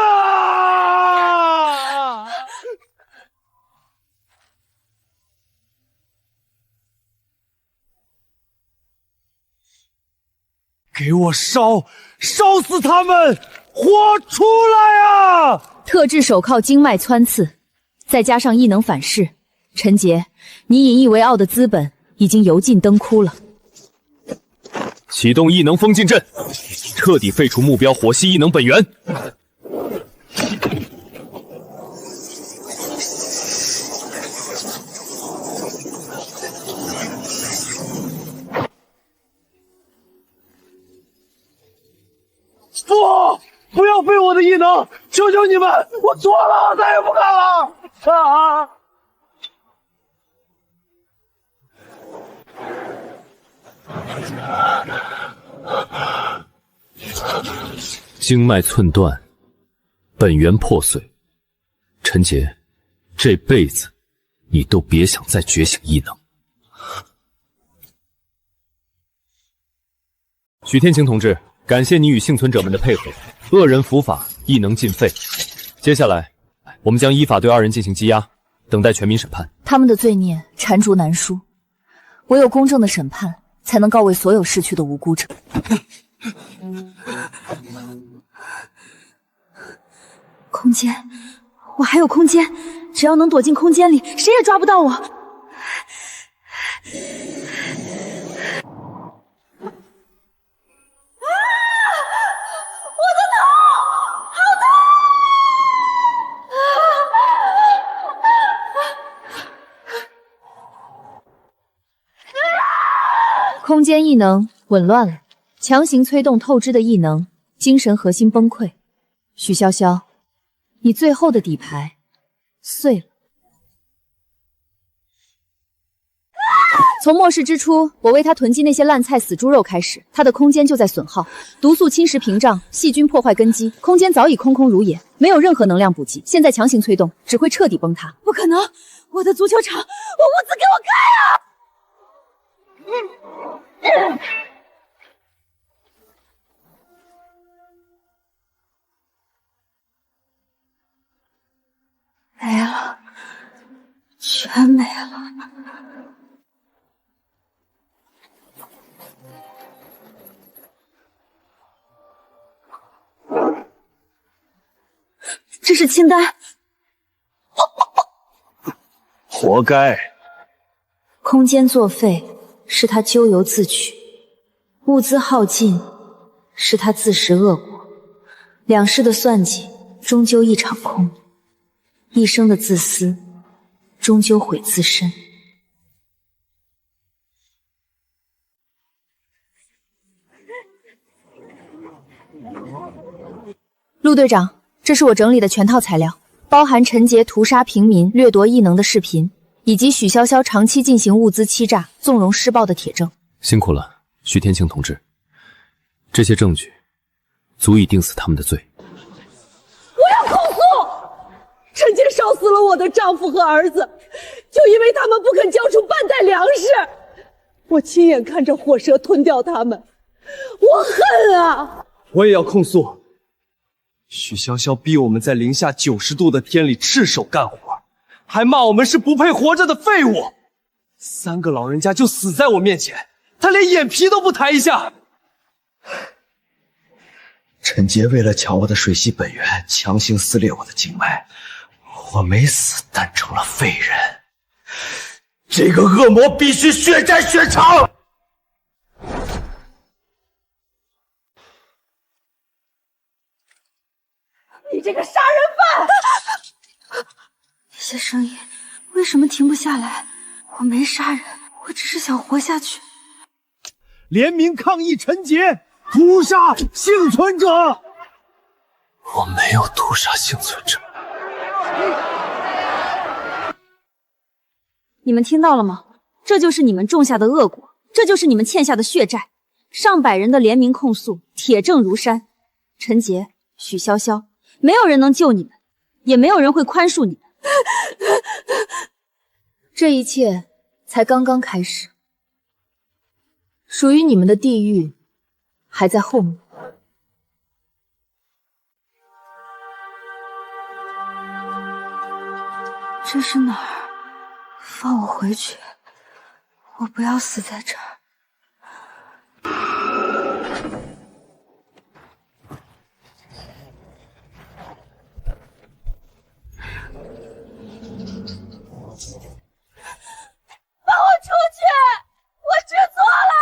给我烧！烧死他们！活出来啊！特制手铐经脉穿刺，再加上异能反噬，陈杰，你引以为傲的资本已经油尽灯枯了。启动异能封禁阵，彻底废除目标火系异能本源。不要废我的异能！求求你们，我错了，再也不干了！经脉寸断，本源破碎。陈杰，这辈子你都别想再觉醒异能。许天晴同志，感谢你与幸存者们的配合，恶人伏法，异能尽废。接下来，我们将依法对2人进行羁押，等待全民审判。他们的罪孽缠竹难书，唯有公正的审判，才能告慰所有逝去的无辜者。空间，我还有空间，只要能躲进空间里，谁也抓不到我。空间异能紊乱了，强行催动透支的异能，精神核心崩溃。许潇潇，你最后的底牌碎了。从末世之初，我为他囤积那些烂菜死猪肉开始，他的空间就在损耗，毒素侵蚀屏障，细菌破坏根基，空间早已空空如也，没有任何能量补给。现在强行催动，只会彻底崩塌。不可能！我的足球场，我物资给我开啊！没了，全没了。这是清单，活该。空间作废是他咎由自取，物资耗尽是他自食恶果，两世的算计终究一场空，一生的自私终究毁自身。陆队长，这是我整理的全套材料，包含陈杰屠杀平民、掠夺异能的视频，以及许潇潇长期进行物资欺诈、纵容施暴的铁证。辛苦了，徐天晴同志。这些证据足以定死他们的罪。我要控诉！陈杰烧死了我的丈夫和儿子，就因为他们不肯交出半袋粮食。我亲眼看着火蛇吞掉他们，我恨啊！我也要控诉。许潇潇逼我们在零下90度的天里赤手干活，还骂我们是不配活着的废物。3个老人家就死在我面前，他连眼皮都不抬一下。陈杰为了抢我的水系本源，强行撕裂我的经脉，我没死，但成了废人。这个恶魔必须血债血偿！你这个杀人犯！那些声音为什么停不下来？我没杀人，我只是想活下去。联名抗议陈杰屠杀幸存者！我没有屠杀幸存者。你们听到了吗？这就是你们种下的恶果，这就是你们欠下的血债。上百人的联名控诉，铁证如山。陈杰、许潇潇，没有人能救你们，也没有人会宽恕你们。这一切才刚刚开始，属于你们的地狱还在后面。这是哪儿？放我回去，我不要死在这儿。放我出去！我知错了，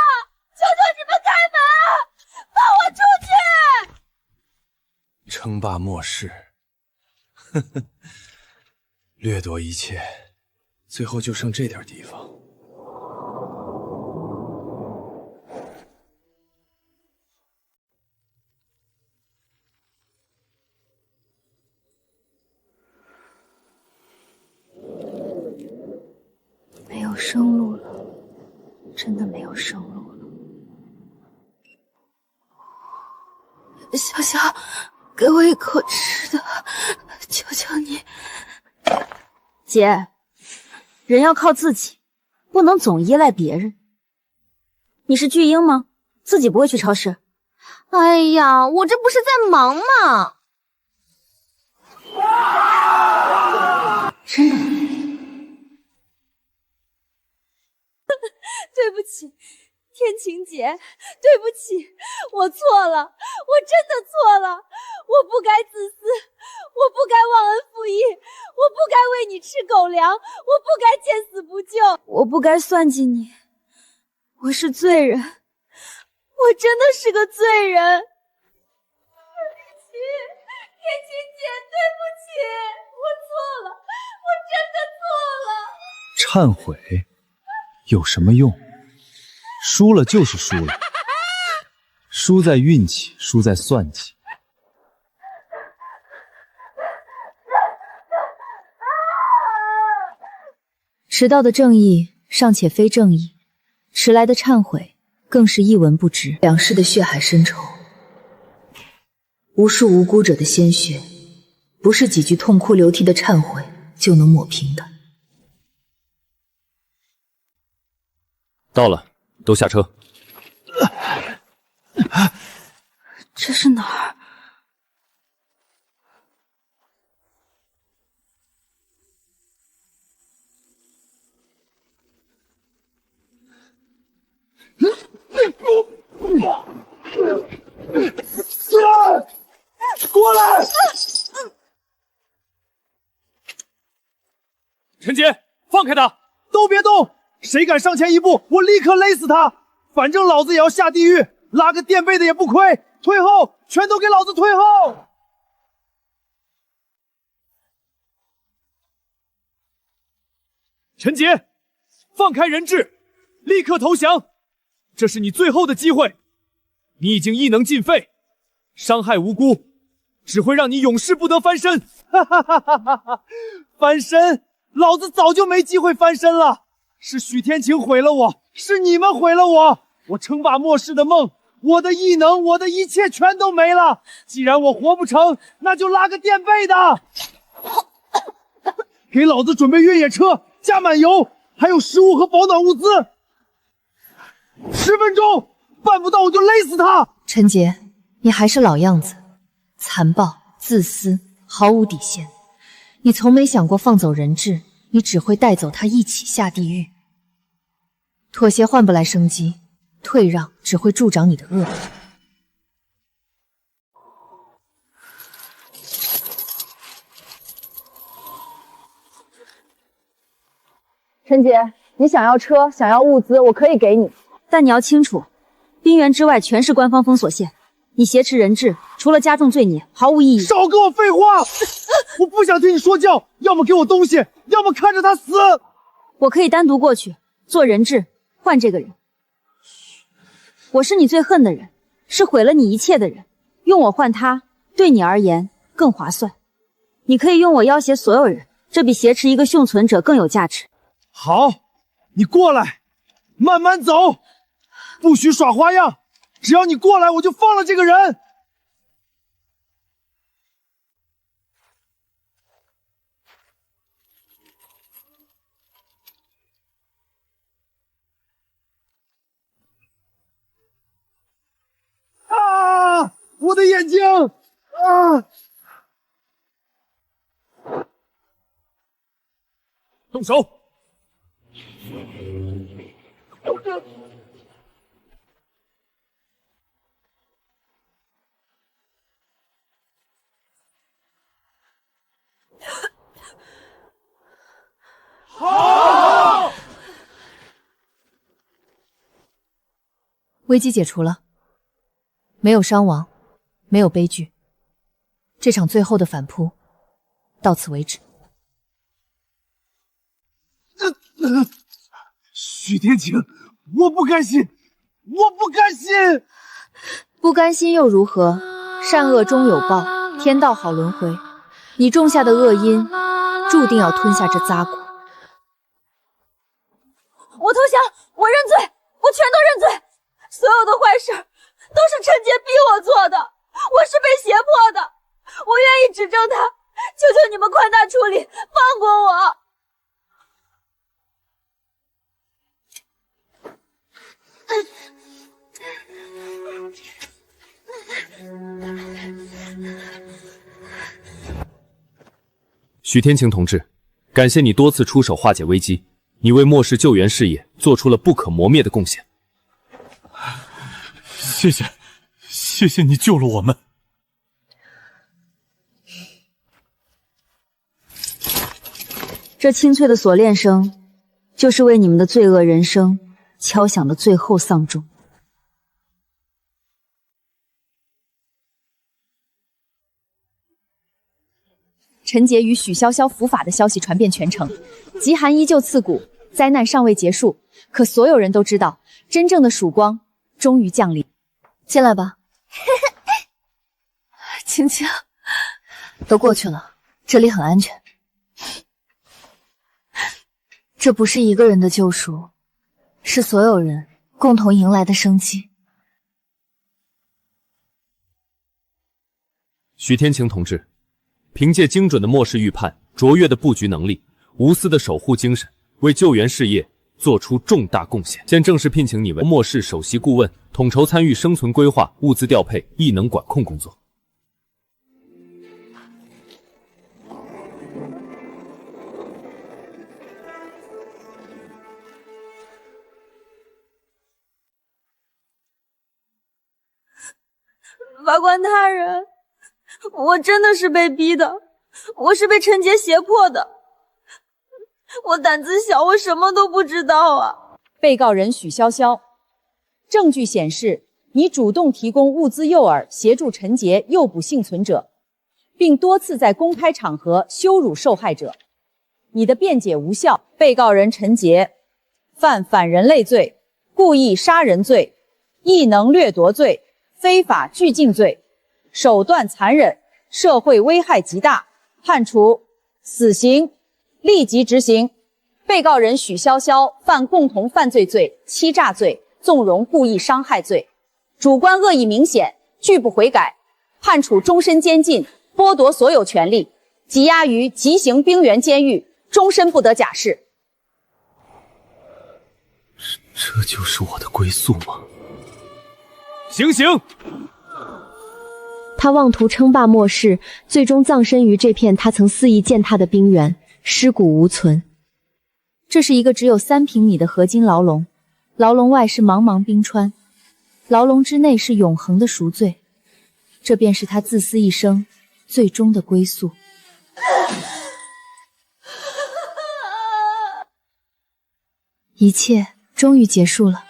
求求你们开门，放我出去！称霸末世，呵呵，掠夺一切，最后就剩这点地方。没有生路了，真的没有生路了。潇潇，给我一口吃的，求求你。姐，人要靠自己，不能总依赖别人。你是巨婴吗？自己不会去超市？哎呀，我这不是在忙吗？真的。对不起，天晴姐，对不起，我错了，我真的错了，我不该自私，我不该忘恩负义，我不该为你吃狗粮，我不该见死不救，我不该算计你，我是罪人，我真的是个罪人。天晴姐，对不起，我错了，我真的错了。忏悔有什么用？输了就是输了，输在运气，输在算计。迟到的正义尚且非正义，迟来的忏悔更是一文不值。两世的血海深仇，无数无辜者的鲜血，不是几句痛哭流涕的忏悔就能抹平的。到了，都下车。这是哪儿？过来！陈杰，放开他！都别动！谁敢上前一步，我立刻勒死他！反正老子也要下地狱，拉个垫背的也不亏！退后，全都给老子退后！陈杰，放开人质，立刻投降！这是你最后的机会，你已经异能尽废，伤害无辜，只会让你永世不得翻身！哈哈哈哈哈哈！翻身？老子早就没机会翻身了！是许天晴毁了我，是你们毁了我！我称霸末世的梦，我的异能，我的一切全都没了！既然我活不成，那就拉个垫背的！给老子准备越野车，加满油，还有食物和保暖物资。10分钟，办不到我就勒死他！陈杰，你还是老样子，残暴、自私，毫无底线。你从没想过放走人质，你只会带走他一起下地狱。妥协换不来生机，退让只会助长你的恶毒。陈姐，你想要车，想要物资，我可以给你，但你要清楚，冰原之外全是官方封锁线，你挟持人质，除了加重罪孽，毫无意义。少跟我废话！我不想听你说教，要么给我东西，要么看着他死。我可以单独过去做人质，换这个人。我是你最恨的人，是毁了你一切的人，用我换他，对你而言更划算。你可以用我要挟所有人，这比挟持一个幸存者更有价值。好，你过来，慢慢走，不许耍花样。只要你过来，我就放了这个人。啊！我的眼睛！啊！动手！好！危机解除了，没有伤亡，没有悲剧，这场最后的反扑到此为止。许天晴，我不甘心，我不甘心！不甘心又如何？善恶终有报，天道好轮回。你种下的恶因，注定要吞下这咂果。我投降，我认罪，我全都认罪。所有的坏事都是陈杰逼我做的，我是被胁迫的，我愿意指证他，求求你们宽大处理，放过我。许天晴同志，感谢你多次出手化解危机，你为末世救援事业做出了不可磨灭的贡献。谢谢，谢谢你救了我们。这清脆的锁链声，就是为你们的罪恶人生敲响的最后丧钟。陈杰与许潇潇伏法的消息传遍全城，极寒依旧刺骨，灾难尚未结束。可所有人都知道，真正的曙光终于降临。进来吧，青青，都过去了，这里很安全。这不是一个人的救赎，是所有人共同迎来的生机。许天晴同志，凭借精准的末世预判、卓越的布局能力、无私的守护精神，为救援事业做出重大贡献。现正式聘请你为末世首席顾问，统筹参与生存规划、物资调配、异能管控工作。法官大人，我真的是被逼的，我是被陈杰胁迫的。我胆子小，我什么都不知道啊。被告人许潇潇，证据显示，你主动提供物资诱饵，协助陈杰诱捕幸存者，并多次在公开场合羞辱受害者。你的辩解无效。被告人陈杰犯反人类罪、故意杀人罪、异能掠夺罪、非法拘禁罪，手段残忍，社会危害极大，判处死刑，立即执行。被告人许潇潇犯共同犯罪罪、欺诈罪、纵容故意伤害罪，主观恶意明显，拒不悔改，判处终身监禁，剥夺所有权利，羁押于极刑冰原监狱，终身不得假释。这就是我的归宿吗？行刑！他妄图称霸末世，最终葬身于这片他曾肆意践踏的冰原，尸骨无存。这是一个只有3平米的合金牢笼，牢笼外是茫茫冰川，牢笼之内是永恒的赎罪。这便是他自私一生最终的归宿。一切终于结束了。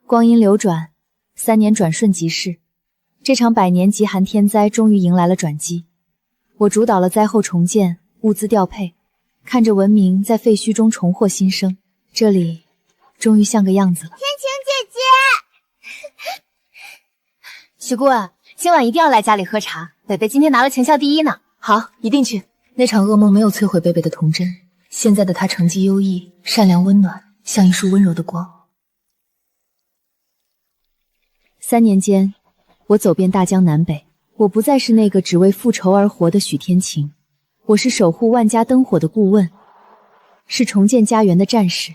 光阴流转，3年转瞬即逝，这场100年极寒天灾终于迎来了转机。我主导了灾后重建、物资调配，看着文明在废墟中重获新生，这里终于像个样子了。天晴姐姐，许顾问，今晚一定要来家里喝茶，北北今天拿了全校第1呢。好，一定去。那场噩梦没有摧毁贝贝的童真，现在的她成绩优异，善良温暖，像一束温柔的光。3年间，我走遍大江南北，我不再是那个只为复仇而活的许天晴，我是守护万家灯火的顾问，是重建家园的战士。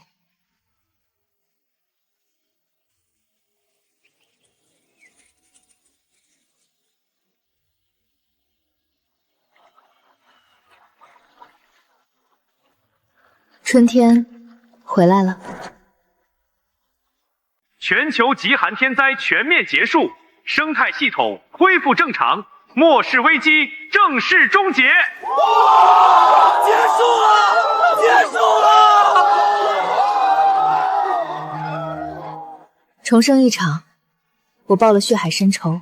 春天回来了。全球极寒天灾全面结束，生态系统恢复正常，末世危机正式终结。结束了，结束了！重生一场，我报了血海深仇，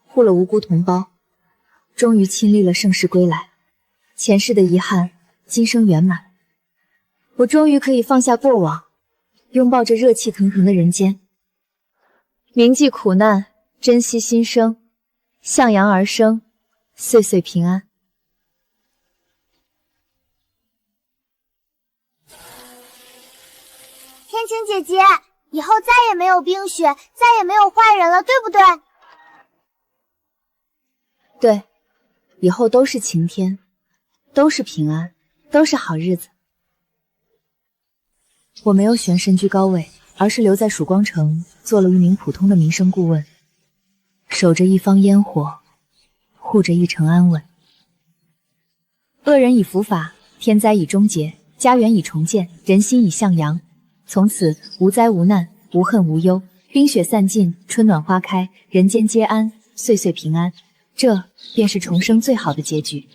护了无辜同胞，终于亲历了盛世归来，前世的遗憾，今生圆满。我终于可以放下过往，拥抱着热气腾腾的人间。铭记苦难，珍惜新生，向阳而生，岁岁平安。天晴姐姐，以后再也没有冰雪，再也没有坏人了，对不对？对，以后都是晴天，都是平安，都是好日子。我没有悬身居高位，而是留在曙光城做了一名普通的民生顾问，守着一方烟火，护着一城安稳。恶人已伏法，天灾已终结，家园已重建，人心已向阳。从此无灾无难，无恨无忧，冰雪散尽，春暖花开，人间皆安，岁岁平安。这便是重生最好的结局。